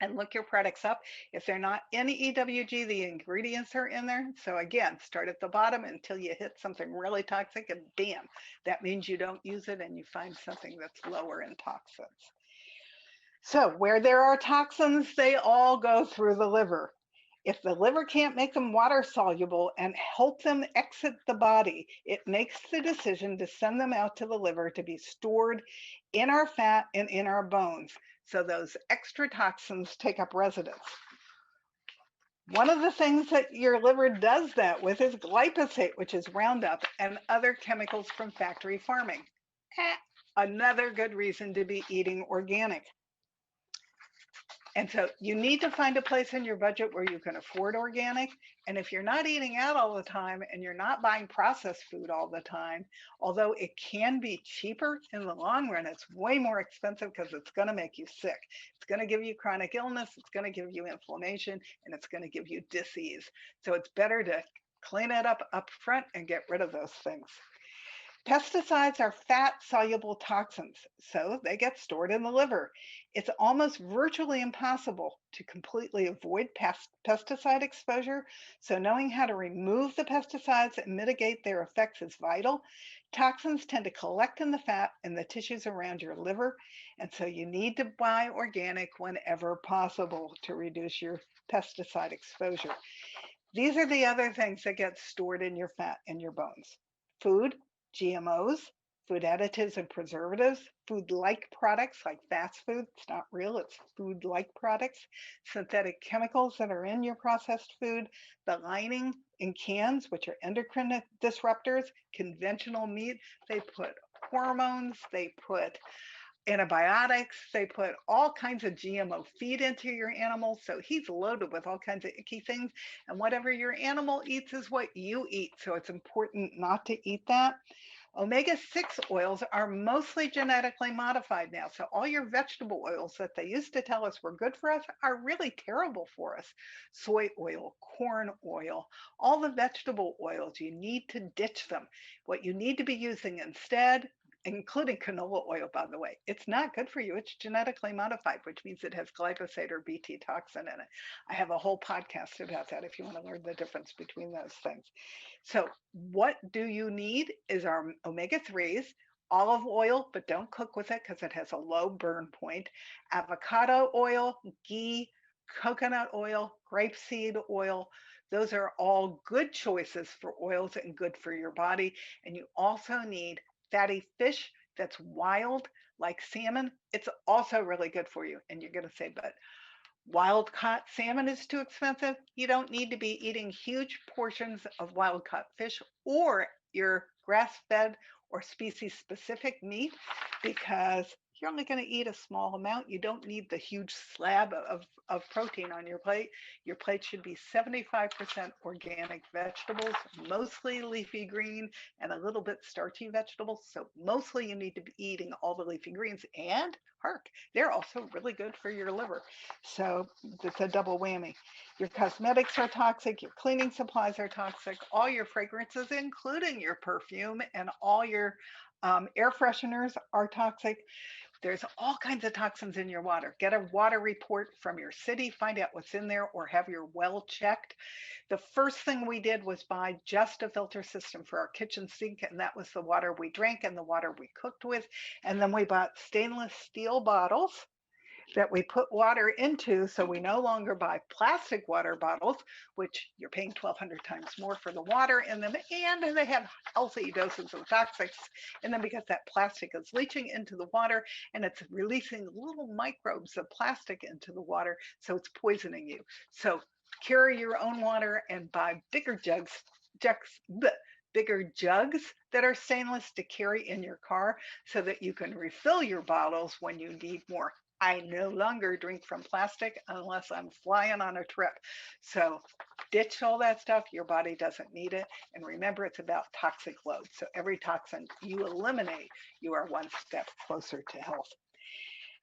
and look your products up. If they're not in EWG, the ingredients are in there. So again, start at the bottom until you hit something really toxic and bam, that means you don't use it and you find something that's lower in toxins. So where there are toxins, they all go through the liver. If the liver can't make them water soluble and help them exit the body, it makes the decision to send them out to the liver to be stored in our fat and in our bones. So those extra toxins take up residence. One of the things that your liver does that with is glyphosate, which is Roundup, and other chemicals from factory farming. Another good reason to be eating organic. And so you need to find a place in your budget where you can afford organic. And if you're not eating out all the time and you're not buying processed food all the time, although it can be cheaper in the long run, it's way more expensive because it's going to make you sick. It's going to give you chronic illness, it's going to give you inflammation, and it's going to give you disease. So it's better to clean it up front and get rid of those things. Pesticides are fat-soluble toxins, so they get stored in the liver. It's almost virtually impossible to completely avoid pesticide exposure, so knowing how to remove the pesticides and mitigate their effects is vital. Toxins tend to collect in the fat and the tissues around your liver, and so you need to buy organic whenever possible to reduce your pesticide exposure. These are the other things that get stored in your fat and your bones: food, GMOs, food additives and preservatives, food-like products like fast food. It's not real, it's food-like products, synthetic chemicals that are in your processed food, the lining in cans, which are endocrine disruptors, conventional meat. They put hormones, they put antibiotics, they put all kinds of GMO feed into your animal. So he's loaded with all kinds of icky things. And whatever your animal eats is what you eat. So it's important not to eat that. Omega-6 oils are mostly genetically modified now. So all your vegetable oils that they used to tell us were good for us are really terrible for us. Soy oil, corn oil, all the vegetable oils, you need to ditch them. What you need to be using instead, including canola oil, by the way, it's not good for you. It's genetically modified, which means it has glyphosate or Bt toxin in it. I have a whole podcast about that if you want to learn the difference between those things. So what do you need is our omega-3s, olive oil, but don't cook with it because it has a low burn point, avocado oil, ghee, coconut oil, grapeseed oil. Those are all good choices for oils and good for your body. And you also need fatty fish that's wild, like salmon. It's also really good for you. And you're going to say, but wild caught salmon is too expensive. You don't need to be eating huge portions of wild caught fish or your grass fed or species specific meat because you're only going to eat a small amount. You don't need the huge slab of protein on your plate. Your plate should be 75% organic vegetables, mostly leafy green and a little bit starchy vegetables. So mostly you need to be eating all the leafy greens, and hark, they're also really good for your liver. So it's a double whammy. Your cosmetics are toxic, your cleaning supplies are toxic, all your fragrances, including your perfume, and all your air fresheners are toxic. There's all kinds of toxins in your water. Get a water report from your city, find out what's in there, or have your well checked. The first thing we did was buy just a filter system for our kitchen sink, and that was the water we drank and the water we cooked with. And then we bought stainless steel bottles that we put water into, so we no longer buy plastic water bottles, which you're paying 1,200 times more for the water in them, and they have healthy doses of toxics in them because that plastic is leaching into the water and it's releasing little microbes of plastic into the water, so it's poisoning you. So carry your own water and buy bigger jugs that are stainless to carry in your car so that you can refill your bottles when you need more. I no longer drink from plastic unless I'm flying on a trip. So ditch all that stuff. Your body doesn't need it. And remember, it's about toxic load. So every toxin you eliminate, you are one step closer to health.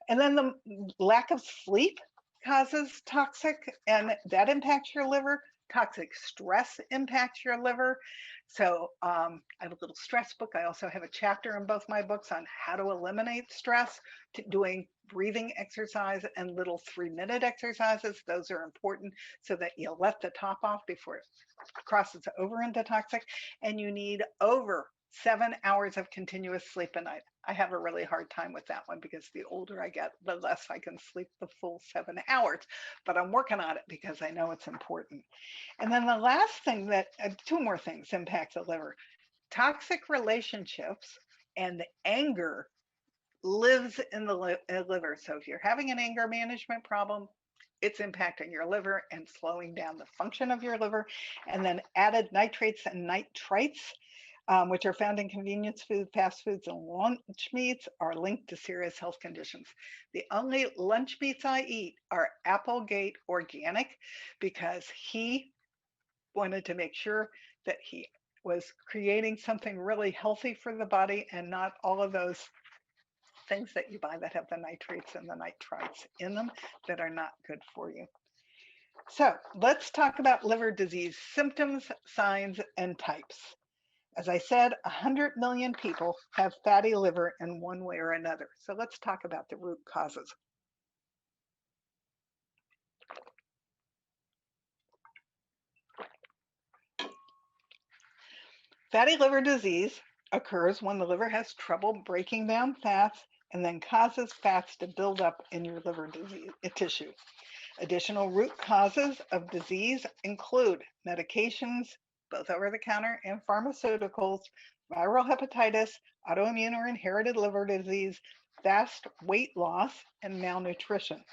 And then the lack of sleep causes toxic, and that impacts your liver. Toxic stress impacts your liver. So I have a little stress book. I also have a chapter in both my books on how to eliminate stress, doing breathing exercise and little 3-minute exercises. Those are important so that you let the top off before it crosses over into toxic. And you need over 7 hours of continuous sleep a night. I have a really hard time with that one because the older I get, the less I can sleep the full 7 hours. But I'm working on it because I know it's important. And then the last thing that, 2 more things impact the liver. Toxic relationships and anger lives in the liver. So if you're having an anger management problem, it's impacting your liver and slowing down the function of your liver. And then added nitrates and nitrites, which are found in convenience food, fast foods, and lunch meats, are linked to serious health conditions. The only lunch meats I eat are Applegate Organic because he wanted to make sure that he was creating something really healthy for the body and not all of those things that you buy that have the nitrates and the nitrites in them that are not good for you. So let's talk about liver disease symptoms, signs, and types. As I said, 100 million people have fatty liver in one way or another. So let's talk about the root causes. Fatty liver disease occurs when the liver has trouble breaking down fats and then causes fats to build up in your liver tissue. Additional root causes of disease include medications, both over the counter and pharmaceuticals, viral hepatitis, autoimmune or inherited liver disease, fast weight loss, and malnutrition.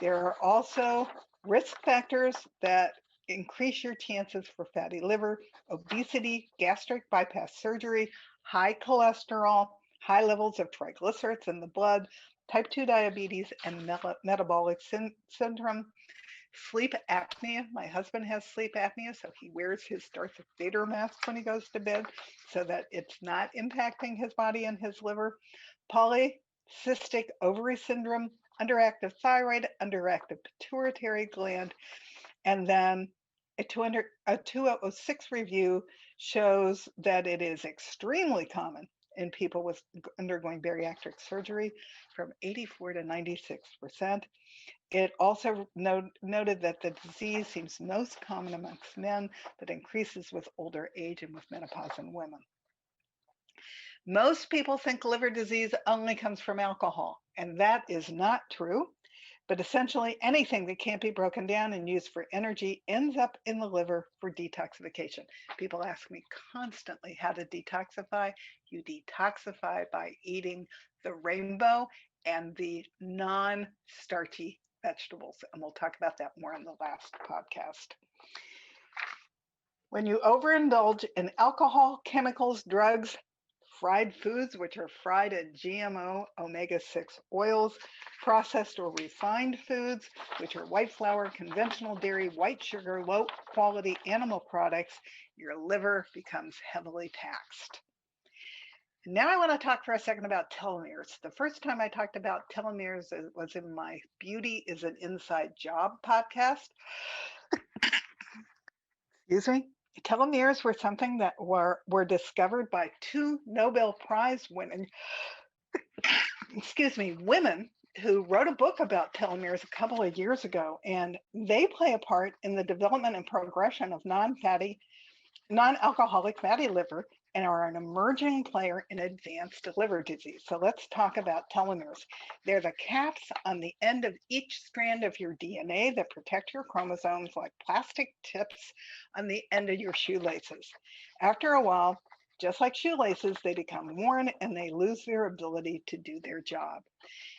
There are also risk factors that increase your chances for fatty liver: obesity, gastric bypass surgery, high cholesterol, high levels of triglycerides in the blood, type 2 diabetes, and metabolic syndrome. Sleep apnea. My husband has sleep apnea, so he wears his Darth Vader mask when he goes to bed so that it's not impacting his body and his liver. Polycystic ovary syndrome, underactive thyroid, underactive pituitary gland, and then a 2006 review shows that it is extremely common in people with undergoing bariatric surgery, from 84 to 96%. It also noted that the disease seems most common amongst men, but increases with older age and with menopause in women. Most people think liver disease only comes from alcohol, and that is not true. But essentially, anything that can't be broken down and used for energy ends up in the liver for detoxification. People ask me constantly how to detoxify. You detoxify by eating the rainbow and the non-starchy vegetables. And we'll talk about that more in the last podcast. When you overindulge in alcohol, chemicals, drugs, fried foods, which are fried in GMO omega-6 oils, processed or refined foods, which are white flour, conventional dairy, white sugar, low quality animal products, your liver becomes heavily taxed. Now I want to talk for a second about telomeres. The first time I talked about telomeres was in my Beauty is an Inside Job podcast. Excuse me. Telomeres were something that were discovered by 2 Nobel Prize winning women who wrote a book about telomeres a couple of years ago, and they play a part in the development and progression of non-alcoholic fatty liver and are an emerging player in advanced liver disease. So let's talk about telomeres. They're the caps on the end of each strand of your DNA that protect your chromosomes like plastic tips on the end of your shoelaces. After a while, just like shoelaces, they become worn and they lose their ability to do their job.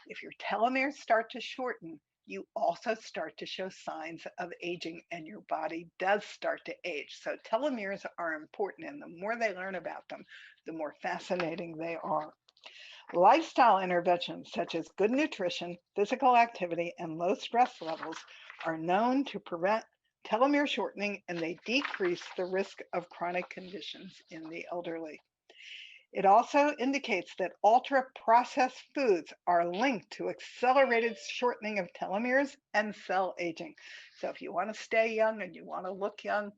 If your telomeres start to shorten, you also start to show signs of aging and your body does start to age. So telomeres are important, and the more they learn about them, the more fascinating they are. Lifestyle interventions such as good nutrition, physical activity, and low stress levels are known to prevent telomere shortening, and they decrease the risk of chronic conditions in the elderly. It also indicates that ultra-processed foods are linked to accelerated shortening of telomeres and cell aging. So if you want to stay young and you want to look young,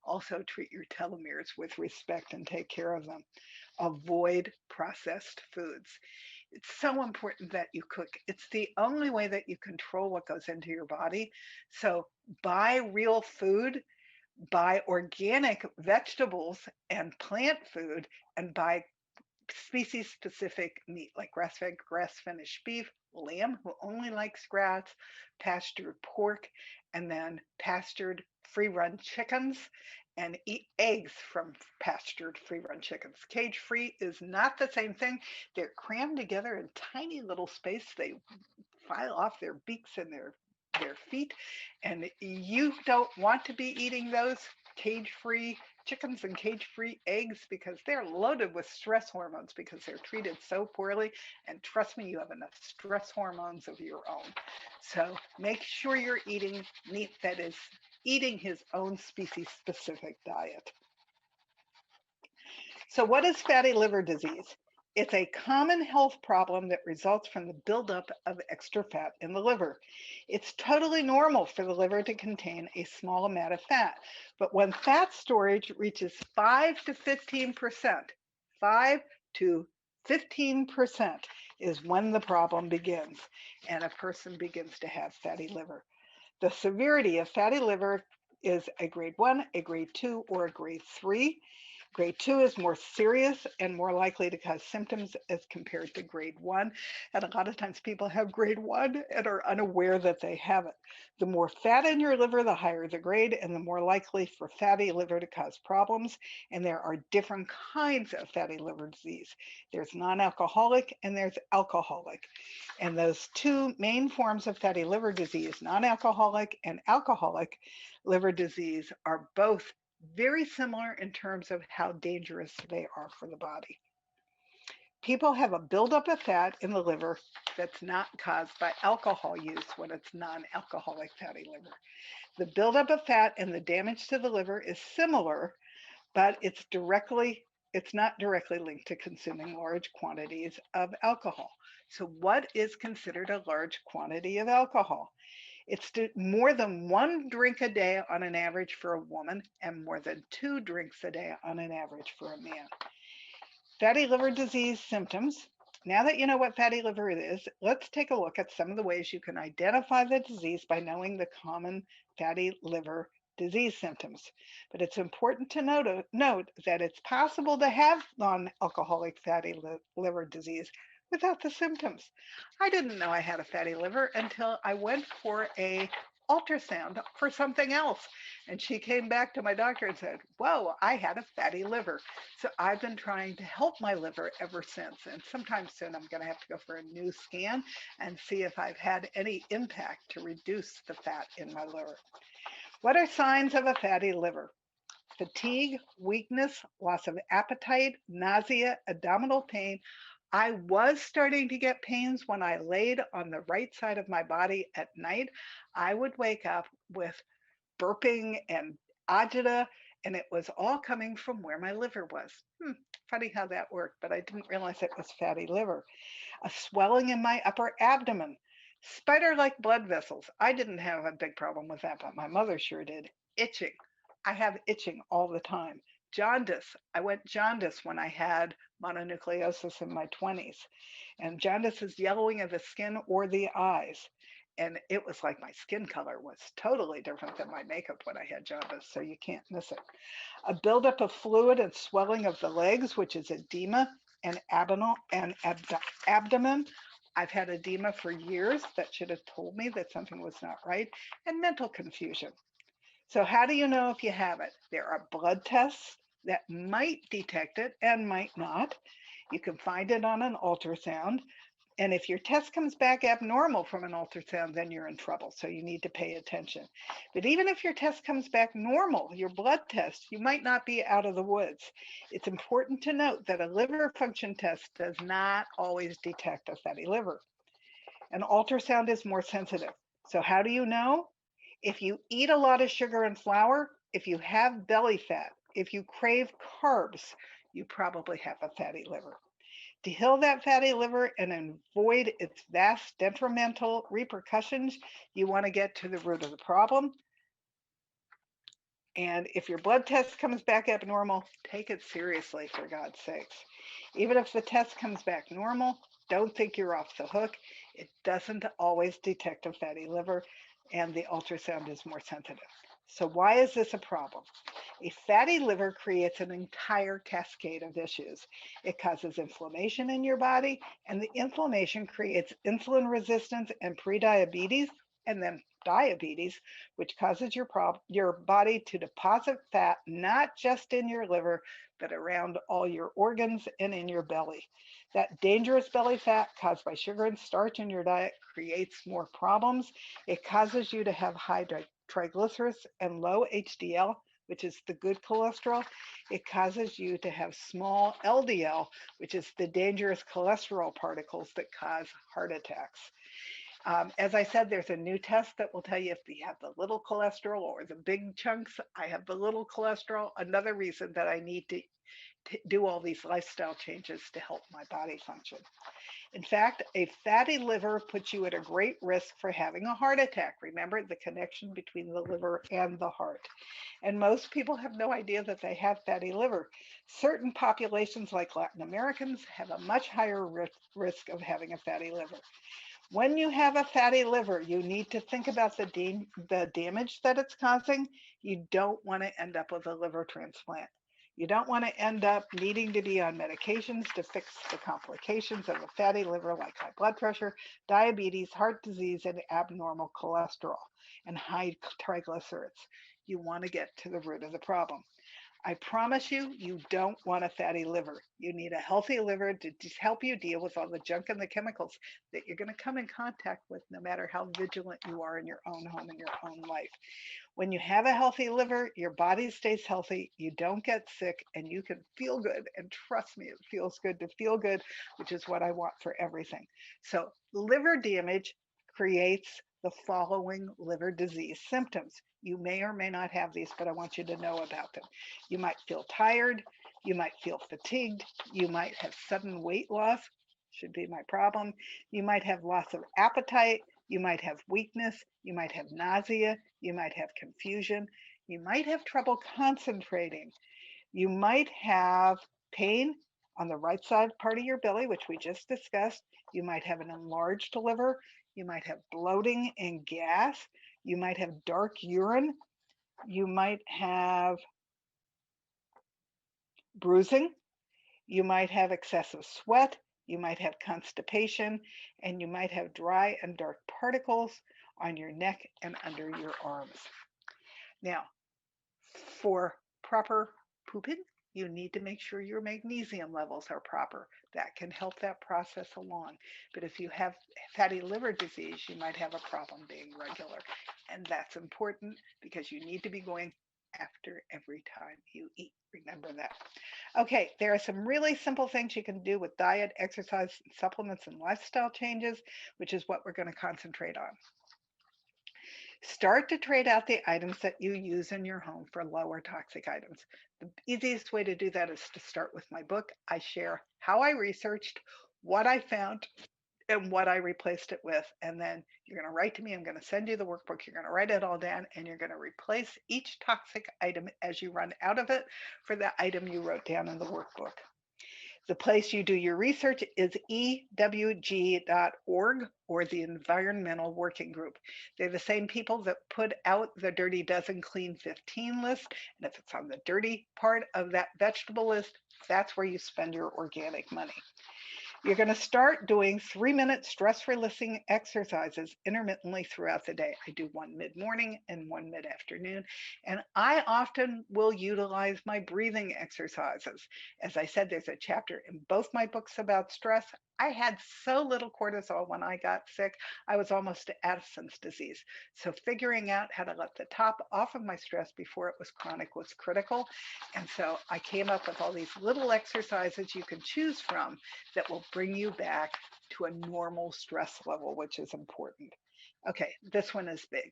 also treat your telomeres with respect and take care of them. Avoid processed foods. It's so important that you cook. It's the only way that you control what goes into your body. So buy real food, buy organic vegetables and plant food, and buy species specific meat like grass fed, grass finished beef, lamb who only likes grass, pastured pork, and then pastured free run chickens, and eat eggs from pastured free run chickens. Cage free is not the same thing. They're crammed together in tiny little space. They file off their beaks and their feet, and you don't want to be eating those cage-free chickens and cage-free eggs because they're loaded with stress hormones because they're treated so poorly. And trust me, you have enough stress hormones of your own. So make sure you're eating meat that is eating his own species-specific diet. So what is fatty liver disease? It's a common health problem that results from the buildup of extra fat in the liver. It's totally normal for the liver to contain a small amount of fat, but when fat storage reaches 5 to 15%, 5 to 15% is when the problem begins and a person begins to have fatty liver. The severity of fatty liver is a grade 1, a grade 2, or a grade 3. Grade 2 is more serious and more likely to cause symptoms as compared to grade 1. And a lot of times people have grade 1 and are unaware that they have it. The more fat in your liver, the higher the grade, and the more likely for fatty liver to cause problems. And there are different kinds of fatty liver disease. There's non-alcoholic and there's alcoholic. And those two main forms of fatty liver disease, non-alcoholic and alcoholic liver disease, are both very similar in terms of how dangerous they are for the body. People have a buildup of fat in the liver that's not caused by alcohol use when it's non-alcoholic fatty liver. The buildup of fat and the damage to the liver is similar, but it's not directly linked to consuming large quantities of alcohol. So what is considered a large quantity of alcohol? It's more than one drink a day on an average for a woman and more than 2 drinks a day on an average for a man. Fatty liver disease symptoms. Now that you know what fatty liver is, let's take a look at some of the ways you can identify the disease by knowing the common fatty liver disease symptoms. But it's important to note that it's possible to have non-alcoholic fatty liver disease without the symptoms. I didn't know I had a fatty liver until I went for a ultrasound for something else. And she came back to my doctor and said, whoa, I had a fatty liver. So I've been trying to help my liver ever since. And sometime soon I'm going to have to go for a new scan and see if I've had any impact to reduce the fat in my liver. What are signs of a fatty liver? Fatigue, weakness, loss of appetite, nausea, abdominal pain. I was starting to get pains when I laid on the right side of my body at night. I would wake up with burping and agita, and it was all coming from where my liver was. Funny how that worked, but I didn't realize it was fatty liver. A swelling in my upper abdomen, spider-like blood vessels. I didn't have a big problem with that, but my mother sure did. Itching. I have itching all the time. Jaundice. I went jaundice when I had mononucleosis in my 20s. And jaundice is yellowing of the skin or the eyes. and it was like my skin color was totally different than my makeup when I had jaundice, so you can't miss it. A buildup of fluid and swelling of the legs, which is edema, and abdomen. I've had edema for years. That should have told me that something was not right. And mental confusion. So how do you know if you have it? There are blood tests that might detect it and might not. You can find it on an ultrasound. And if your test comes back abnormal from an ultrasound, then you're in trouble. So you need to pay attention. But even if your test comes back normal, your blood test, you might not be out of the woods. It's important to note that a liver function test does not always detect a fatty liver. An ultrasound is more sensitive. So how do you know? If you eat a lot of sugar and flour, if you have belly fat, if you crave carbs, you probably have a fatty liver. To heal that fatty liver and avoid its vast detrimental repercussions, you want to get to the root of the problem. And if your blood test comes back abnormal, take it seriously, for God's sakes. Even if the test comes back normal, don't think you're off the hook. It doesn't always detect a fatty liver, and the ultrasound is more sensitive. So why is this a problem? A fatty liver creates an entire cascade of issues. It causes inflammation in your body, and the inflammation creates insulin resistance and prediabetes, and then diabetes, which causes your body to deposit fat not just in your liver, but around all your organs and in your belly. That dangerous belly fat caused by sugar and starch in your diet creates more problems. It causes you to have high triglycerides and low HDL, which is the good cholesterol. It causes you to have small LDL, which is the dangerous cholesterol particles that cause heart attacks. As I said, there's a new test that will tell you if you have the little cholesterol or the big chunks. I have the little cholesterol. Another reason that I need to do all these lifestyle changes to help my body function. In fact, a fatty liver puts you at a great risk for having a heart attack. Remember the connection between the liver and the heart. And most people have no idea that they have fatty liver. Certain populations, like Latin Americans, have a much higher risk of having a fatty liver. When you have a fatty liver, you need to think about the damage that it's causing. You don't want to end up with a liver transplant. You don't want to end up needing to be on medications to fix the complications of a fatty liver, like high blood pressure, diabetes, heart disease, and abnormal cholesterol and high triglycerides. You want to get to the root of the problem. I promise you, you don't want a fatty liver. You need a healthy liver to just help you deal with all the junk and the chemicals that you're going to come in contact with, no matter how vigilant you are in your own home and your own life. When you have a healthy liver, your body stays healthy, you don't get sick, and you can feel good. And trust me, it feels good to feel good, which is what I want for everything. So liver damage creates the following liver disease symptoms. You may or may not have these, but I want you to know about them. You might feel tired. You might feel fatigued. You might have sudden weight loss, should be my problem. You might have loss of appetite. You might have weakness. You might have nausea. You might have confusion. You might have trouble concentrating. You might have pain on the right side part of your belly, which we just discussed. You might have an enlarged liver. You might have bloating and gas. You might have dark urine. You might have bruising. You might have excessive sweat. You might have constipation, and you might have dry and dark particles on your neck and under your arms. Now, for proper pooping, you need to make sure your magnesium levels are proper. That can help that process along. But if you have fatty liver disease, you might have a problem being regular. And that's important because you need to be going after every time you eat. Remember that. Okay, there are some really simple things you can do with diet, exercise, supplements, and lifestyle changes, which is what we're going to concentrate on. Start to trade out the items that you use in your home for lower toxic items. The easiest way to do that is to start with my book. I share how I researched, what I found, and what I replaced it with. And then you're going to write to me. I'm going to send you the workbook. You're going to write it all down, and you're going to replace each toxic item as you run out of it for the item you wrote down in the workbook. The place you do your research is ewg.org or the Environmental Working Group. They're the same people that put out the Dirty Dozen Clean 15 list. And if it's on the dirty part of that vegetable list, that's where you spend your organic money. You're going to start doing 3-minute stress releasing exercises intermittently throughout the day. I do one mid morning and one mid afternoon. And I often will utilize my breathing exercises. As I said, there's a chapter in both my books about stress. I had so little cortisol when I got sick, I was almost to Addison's disease. So figuring out how to let the top off of my stress before it was chronic was critical. And so I came up with all these little exercises you can choose from that will bring you back to a normal stress level, which is important. Okay, this one is big.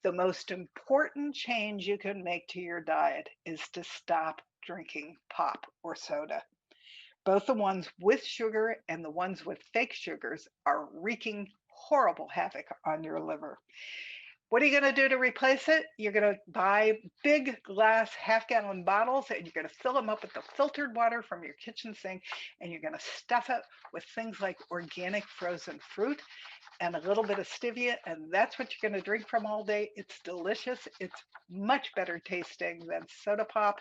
The most important change you can make to your diet is to stop drinking pop or soda. Both the ones with sugar and the ones with fake sugars are wreaking horrible havoc on your liver. What are you going to do to replace it? You're going to buy big glass half-gallon bottles and you're going to fill them up with the filtered water from your kitchen sink, and you're going to stuff it with things like organic frozen fruit and a little bit of stevia, and that's what you're going to drink from all day. It's delicious. It's much better tasting than soda pop,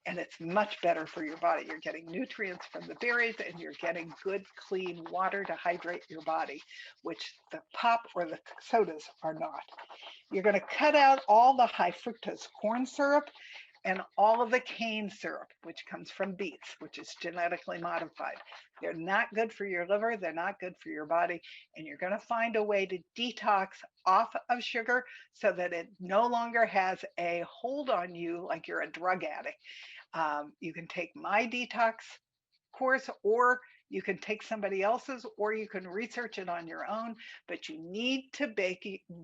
and it's much better for your body. You're getting nutrients from the berries, and you're getting good, clean water to hydrate your body, which the pop or the sodas are not. You're going to cut out all the high fructose corn syrup and all of the cane syrup, which comes from beets, which is genetically modified. They're not good for your liver, they're not good for your body, and you're going to find a way to detox off of sugar so that it no longer has a hold on you like you're a drug addict. You can take my detox course, or you can take somebody else's, or you can research it on your own, but you need to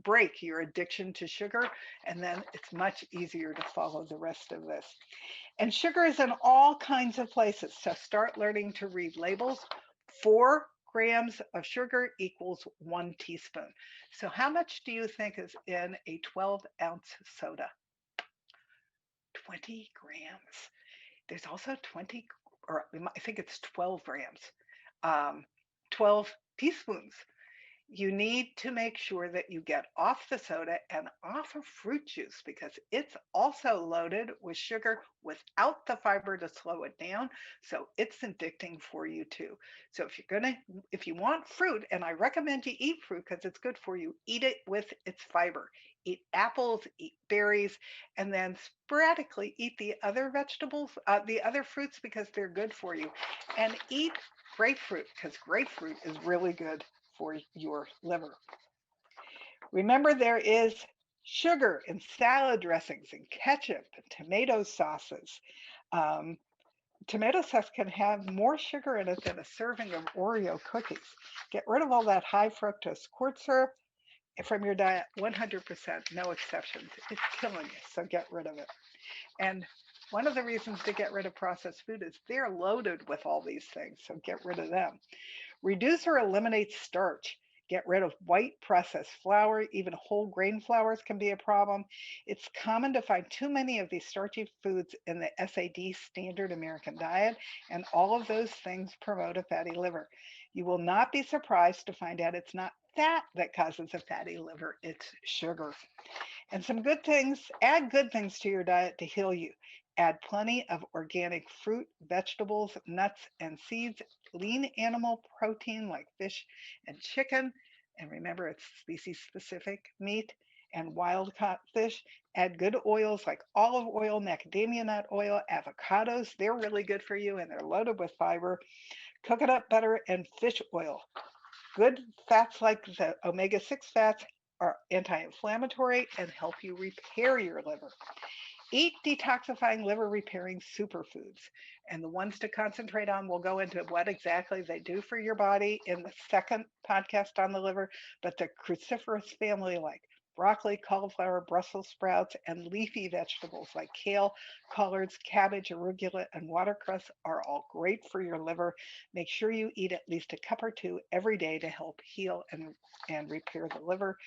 break your addiction to sugar, and then it's much easier to follow the rest of this. And sugar is in all kinds of places, so start learning to read labels. 4 grams of sugar equals 1 teaspoon. So how much do you think is in a 12-ounce soda? 20 grams. There's also 20, or I think it's 12 grams, 12 teaspoons. You need to make sure that you get off the soda and off of fruit juice, because it's also loaded with sugar without the fiber to slow it down. So it's addicting for you too. So if you want fruit, and I recommend you eat fruit because it's good for you, eat it with its fiber. Eat apples, eat berries, and then sporadically eat the other vegetables, the other fruits, because they're good for you. And eat grapefruit, because grapefruit is really good for your liver. Remember, there is sugar in salad dressings and ketchup and tomato sauces. Um, Tomato sauce can have more sugar in it than a serving of Oreo cookies. Get rid of all that high fructose corn syrup from your diet, 100%, no exceptions. It's killing you, so get rid of it. And one of the reasons to get rid of processed food is they're loaded with all these things, so get rid of them. Reduce or eliminate starch. Get rid of white processed flour. Even whole grain flours can be a problem. It's common to find too many of these starchy foods in the SAD, standard American diet, and all of those things promote a fatty liver. You will not be surprised to find out it's not fat that causes a fatty liver, it's sugar. And some good things, add good things to your diet to heal you. Add plenty of organic fruit, vegetables, nuts, and seeds, lean animal protein like fish and chicken. And remember, it's species specific meat and wild caught fish. Add good oils like olive oil, macadamia nut oil, avocados. They're really good for you and they're loaded with fiber. Coconut butter and fish oil. Good fats like the omega-6 fats are anti-inflammatory and help you repair your liver. Eat detoxifying liver repairing superfoods. And the ones to concentrate on, we'll go into what exactly they do for your body in the second podcast on the liver, but the cruciferous family like broccoli, cauliflower, Brussels sprouts, and leafy vegetables like kale, collards, cabbage, arugula, and watercress are all great for your liver. Make sure you eat at least a cup or two every day to help heal and repair the liver.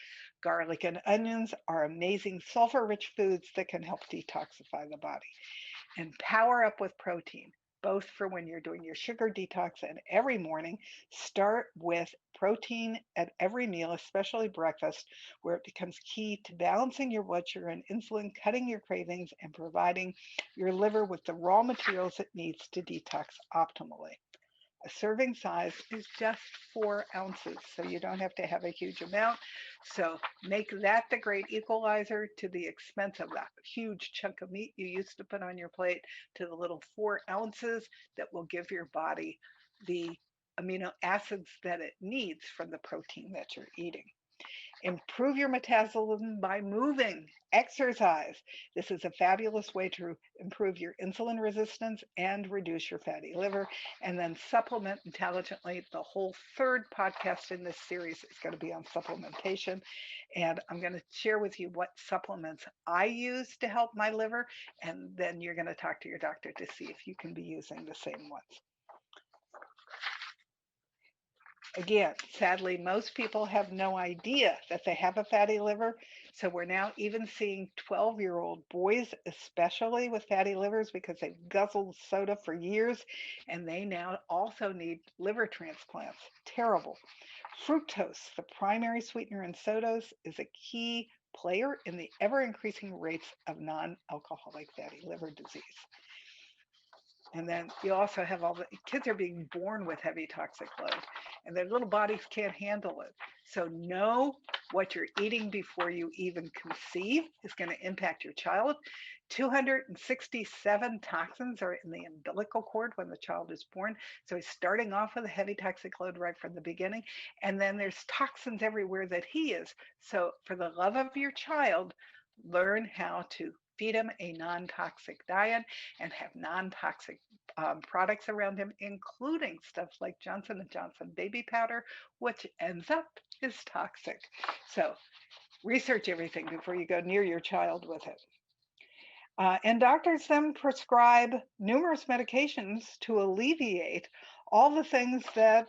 Garlic and onions are amazing sulfur-rich foods that can help detoxify the body. And power up with protein. both for when you're doing your sugar detox and every morning. Start with protein at every meal, especially breakfast, where it becomes key to balancing your blood sugar and insulin, cutting your cravings, and providing your liver with the raw materials it needs to detox optimally. A serving size is just 4 ounces, so you don't have to have a huge amount. So make that the great equalizer to the expense of that huge chunk of meat you used to put on your plate to the little 4 ounces that will give your body the amino acids that it needs from the protein that you're eating. Improve your metabolism by moving, exercise. This is a fabulous way to improve your insulin resistance and reduce your fatty liver. And then supplement intelligently. The whole third podcast in this series is going to be on supplementation. And I'm going to share with you what supplements I use to help my liver. And then you're going to talk to your doctor to see if you can be using the same ones. Again, sadly, most people have no idea that they have a fatty liver. So we're now even seeing 12-year-old boys, especially with fatty livers, because they've guzzled soda for years, and they now also need liver transplants. Terrible. Fructose, the primary sweetener in sodas, is a key player in the ever increasing rates of non-alcoholic fatty liver disease. And then you also have all the kids are being born with heavy toxic load and their little bodies can't handle it. So know what you're eating before you even conceive is going to impact your child. 267 toxins are in the umbilical cord when the child is born. So he's starting off with a heavy toxic load right from the beginning. And then there's toxins everywhere that he is. So for the love of your child, learn how to feed him a non-toxic diet and have non-toxic products around him, including stuff like Johnson & Johnson baby powder, which ends up is toxic. So research everything before you go near your child with it. And doctors then prescribe numerous medications to alleviate all the things that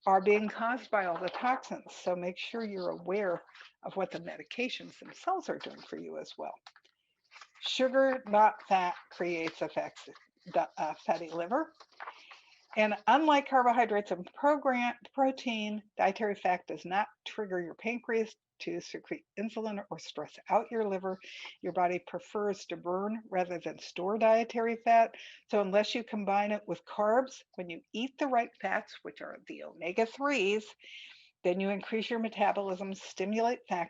are being caused by all the toxins. So make sure you're aware of what the medications themselves are doing for you as well. Sugar, not fat, creates a fatty liver. And unlike carbohydrates and protein, dietary fat does not trigger your pancreas to secrete insulin or stress out your liver. Your body prefers to burn rather than store dietary fat. So unless you combine it with carbs, when you eat the right fats, which are the omega-3s, then you increase your metabolism, stimulate fat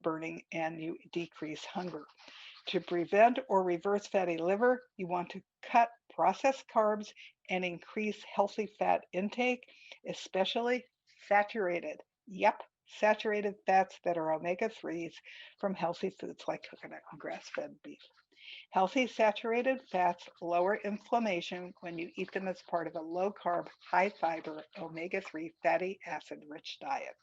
burning, and you decrease hunger. To prevent or reverse fatty liver, you want to cut processed carbs and increase healthy fat intake, especially saturated. Yep, saturated fats that are omega-3s from healthy foods like coconut and grass-fed beef. Healthy saturated fats lower inflammation when you eat them as part of a low-carb, high-fiber, omega-3 fatty acid-rich diet.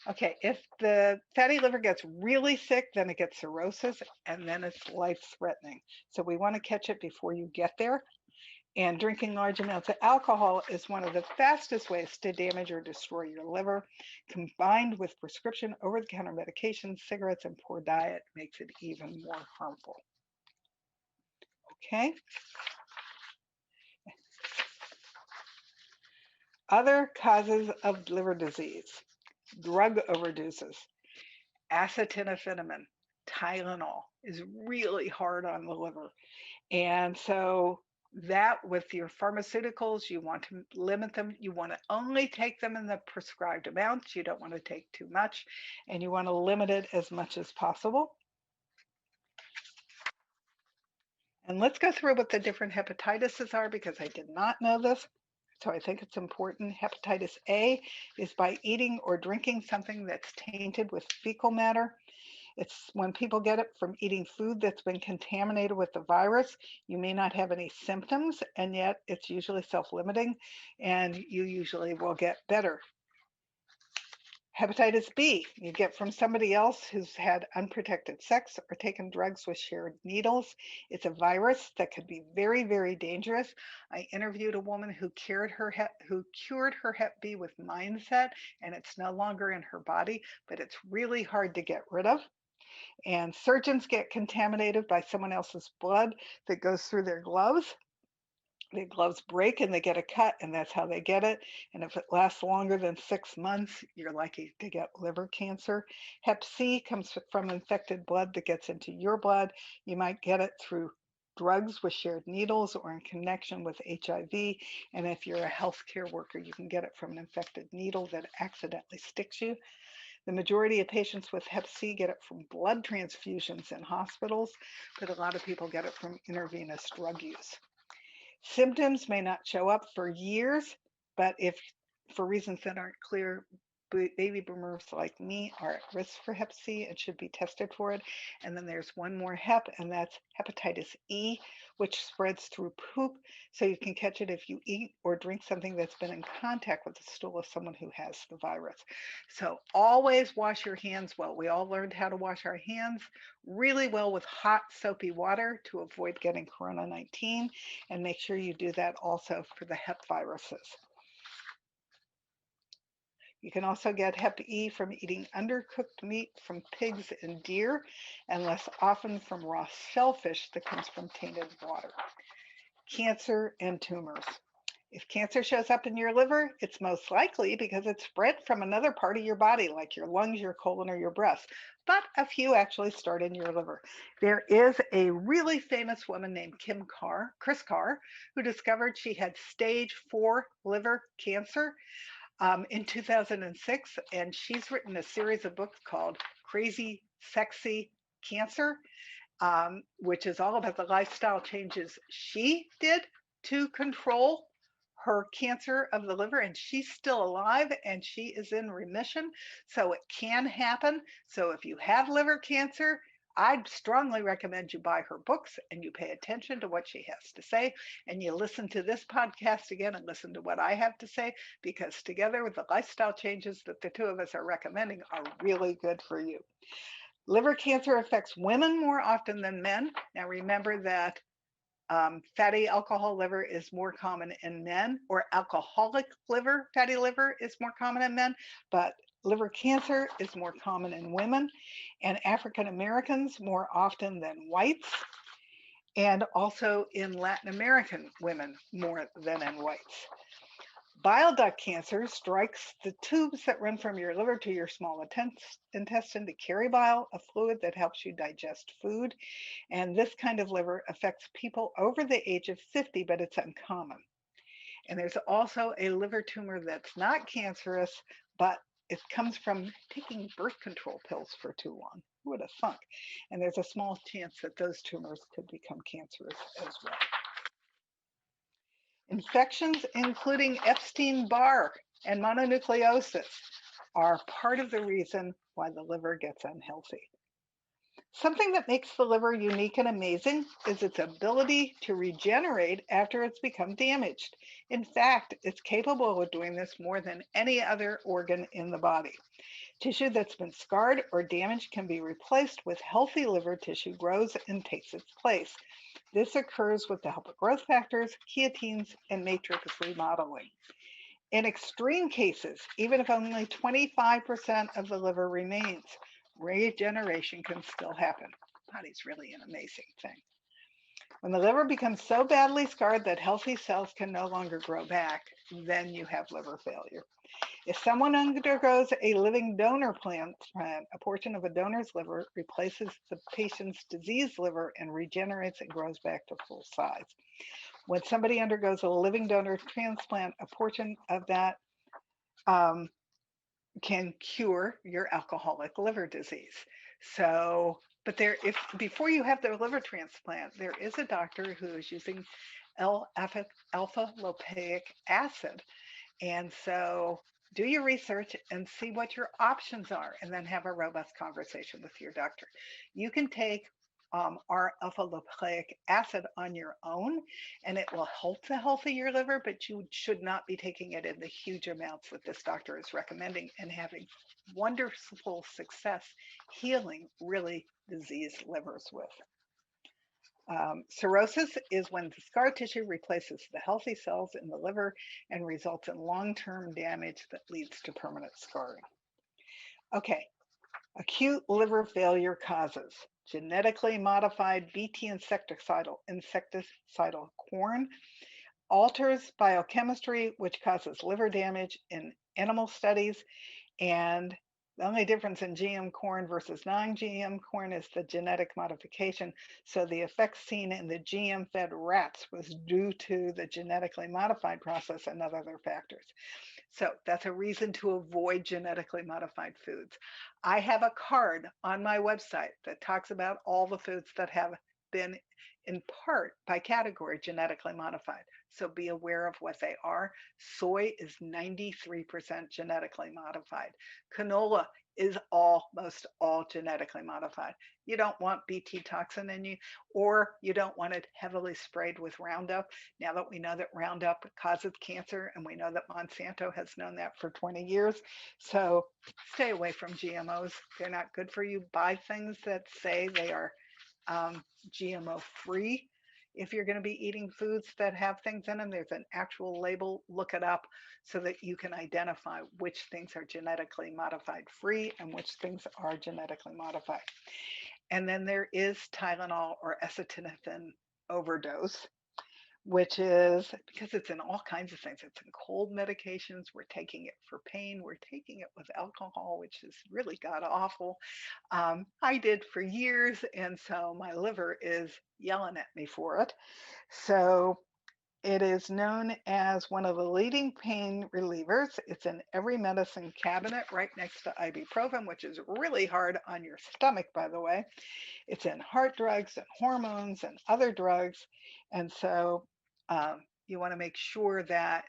Okay, if the fatty liver gets really sick, then it gets cirrhosis and then it's life-threatening. So we want to catch it before you get there. And drinking large amounts of alcohol is one of the fastest ways to damage or destroy your liver. Combined with prescription over-the-counter medications, cigarettes, and poor diet makes it even more harmful. Okay. Other causes of liver disease: drug overdoses, acetaminophen, Tylenol is really hard on the liver. And so that with your pharmaceuticals, you want to limit them. You want to only take them in the prescribed amounts. You don't want to take too much, and you want to limit it as much as possible. And let's go through what the different hepatitises are because I did not know this. So I think it's important. Hepatitis A is by eating or drinking something that's tainted with fecal matter. It's when people get it from eating food that's been contaminated with the virus. You may not have any symptoms, and yet it's usually self-limiting, and you usually will get better. Hepatitis B, you get from somebody else who's had unprotected sex or taken drugs with shared needles. It's a virus that could be very, very dangerous. I interviewed a woman who cured her Hep B with Mindset, and it's no longer in her body, but it's really hard to get rid of. And surgeons get contaminated by someone else's blood that goes through their gloves. The gloves break and they get a cut, and that's how they get it. And if it lasts longer than 6 months, you're likely to get liver cancer. Hep C comes from infected blood that gets into your blood. You might get it through drugs with shared needles or in connection with HIV. And if you're a healthcare worker, you can get it from an infected needle that accidentally sticks you. The majority of patients with Hep C get it from blood transfusions in hospitals, but a lot of people get it from intravenous drug use. Symptoms may not show up for years, but if for reasons that aren't clear, baby boomers like me are at risk for Hep C and should be tested for it. And then there's one more Hep, and that's hepatitis E, which spreads through poop. So you can catch it if you eat or drink something that's been in contact with the stool of someone who has the virus. So always wash your hands well. We all learned how to wash our hands really well with hot, soapy water to avoid getting Corona 19, and make sure you do that also for the Hep viruses. You can also get Hep E from eating undercooked meat from pigs and deer, and less often from raw shellfish that comes from tainted water. Cancer and tumors. If cancer shows up in your liver, it's most likely because it spread from another part of your body, like your lungs, your colon, or your breast. But a few actually start in your liver. There is a really famous woman named Kris Carr, who discovered she had stage 4 liver cancer in 2006, and she's written a series of books called Crazy Sexy Cancer, which is all about the lifestyle changes she did to control her cancer of the liver, and she's still alive and she is in remission. So it can happen. So if you have liver cancer, I'd strongly recommend you buy her books and you pay attention to what she has to say, and you listen to this podcast again and listen to what I have to say, because together with the lifestyle changes that the two of us are recommending are really good for you. Liver cancer affects women more often than men. Now remember that fatty alcohol liver is more common in men, or alcoholic liver, fatty liver is more common in men, but liver cancer is more common in women, and African Americans more often than whites, and also in Latin American women more than in whites. Bile duct cancer strikes the tubes that run from your liver to your small intestine to carry bile, a fluid that helps you digest food. And this kind of liver affects people over the age of 50, but it's uncommon. And there's also a liver tumor that's not cancerous, but it comes from taking birth control pills for too long. Who would have thunk? And there's a small chance that those tumors could become cancerous as well. Infections, including Epstein-Barr and mononucleosis, are part of the reason why the liver gets unhealthy. Something that makes the liver unique and amazing is its ability to regenerate after it's become damaged. In fact, it's capable of doing this more than any other organ in the body. Tissue that's been scarred or damaged can be replaced with healthy liver tissue grows and takes its place. This occurs with the help of growth factors, keratins, and matrix remodeling. In extreme cases, even if only 25% of the liver remains, regeneration can still happen. The body's really an amazing thing. When the liver becomes so badly scarred that healthy cells can no longer grow back, then you have liver failure. If someone undergoes a living donor transplant, a portion of a donor's liver replaces the patient's diseased liver and regenerates and grows back to full size. When somebody undergoes a living donor transplant, a portion of that can cure your alcoholic liver disease. So, but if before you have the liver transplant, there is a doctor who is using L-alpha lopaic acid, and so do your research and see what your options are, and then have a robust conversation with your doctor. You can take our alpha lopaic acid on your own, and it will help to healthy your liver, but you should not be taking it in the huge amounts that this doctor is recommending and having wonderful success healing really diseased livers with. Cirrhosis is when the scar tissue replaces the healthy cells in the liver and results in long-term damage that leads to permanent scarring. Okay, acute liver failure causes: genetically modified Bt insecticidal corn, alters biochemistry, which causes liver damage in animal studies. And the only difference in GM corn versus non-GM corn is the genetic modification. So the effects seen in the GM fed rats was due to the genetically modified process and not other factors. So that's a reason to avoid genetically modified foods. I have a card on my website that talks about all the foods that have been in part by category genetically modified. So be aware of what they are. Soy is 93% genetically modified. Canola is almost all genetically modified. You don't want Bt toxin in you, or you don't want it heavily sprayed with Roundup. Now that we know that Roundup causes cancer, and we know that Monsanto has known that for 20 years. So stay away from GMOs. They're not good for you. Buy things that say they are GMO free. If you're going to be eating foods that have things in them, there's an actual label. Look it up so that you can identify which things are genetically modified free and which things are genetically modified. And then there is Tylenol or acetaminophen overdose, which is because it's in all kinds of things. It's in cold medications. We're taking it for pain. We're taking it with alcohol, which is really god awful. I did for years, and so my liver is yelling at me for it. So it is known as one of the leading pain relievers. It's in every medicine cabinet right next to ibuprofen, which is really hard on your stomach, by the way. It's in heart drugs and hormones and other drugs. And so you want to make sure that,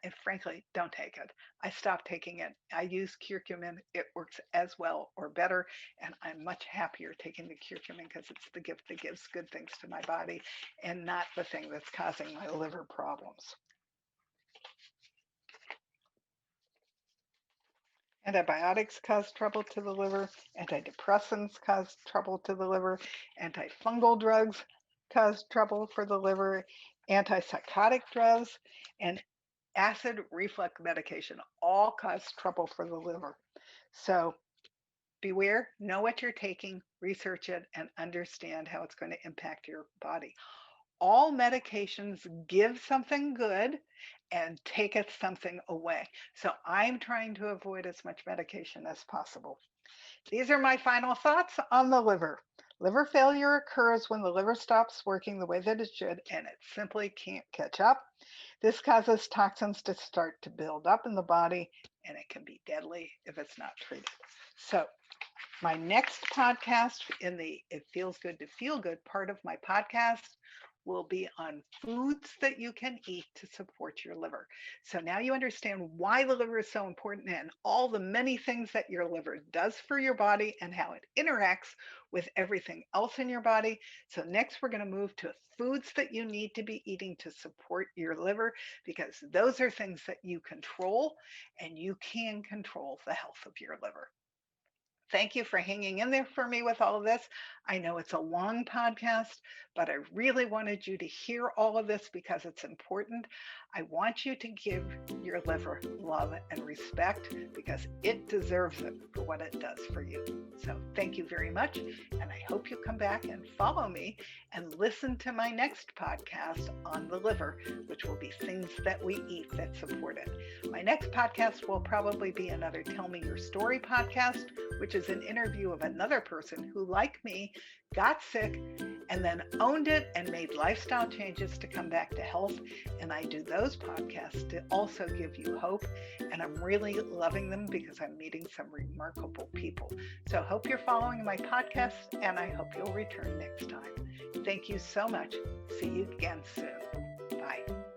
and frankly, don't take it. I stopped taking it. I use curcumin. It works as well or better. And I'm much happier taking the curcumin because it's the gift that gives good things to my body and not the thing that's causing my liver problems. Antibiotics cause trouble to the liver. Antidepressants cause trouble to the liver. Antifungal drugs cause trouble for the liver. Antipsychotic drugs and acid reflux medication all cause trouble for the liver. So beware, know what you're taking, research it, and understand how it's going to impact your body. All medications give something good and take it something away. So I'm trying to avoid as much medication as possible. These are my final thoughts on the liver. Liver failure occurs when the liver stops working the way that it should and it simply can't catch up. This causes toxins to start to build up in the body and it can be deadly if it's not treated. So my next podcast in the It Feels Good to Feel Good part of my podcast will be on foods that you can eat to support your liver. So now you understand why the liver is so important and all the many things that your liver does for your body and how it interacts with everything else in your body. So next we're going to move to foods that you need to be eating to support your liver because those are things that you control and you can control the health of your liver. Thank you for hanging in there for me with all of this. I know it's a long podcast, but I really wanted you to hear all of this because it's important. I want you to give your liver love and respect because it deserves it for what it does for you. So thank you very much. And I hope you come back and follow me and listen to my next podcast on the liver, which will be things that we eat that support it. My next podcast will probably be another Tell Me Your Story podcast, which is an interview of another person who, like me, got sick and then owned it and made lifestyle changes to come back to health. And I do those podcasts to also give you hope. And I'm really loving them because I'm meeting some remarkable people. So I hope you're following my podcast and I hope you'll return next time. Thank you so much. See you again soon. Bye.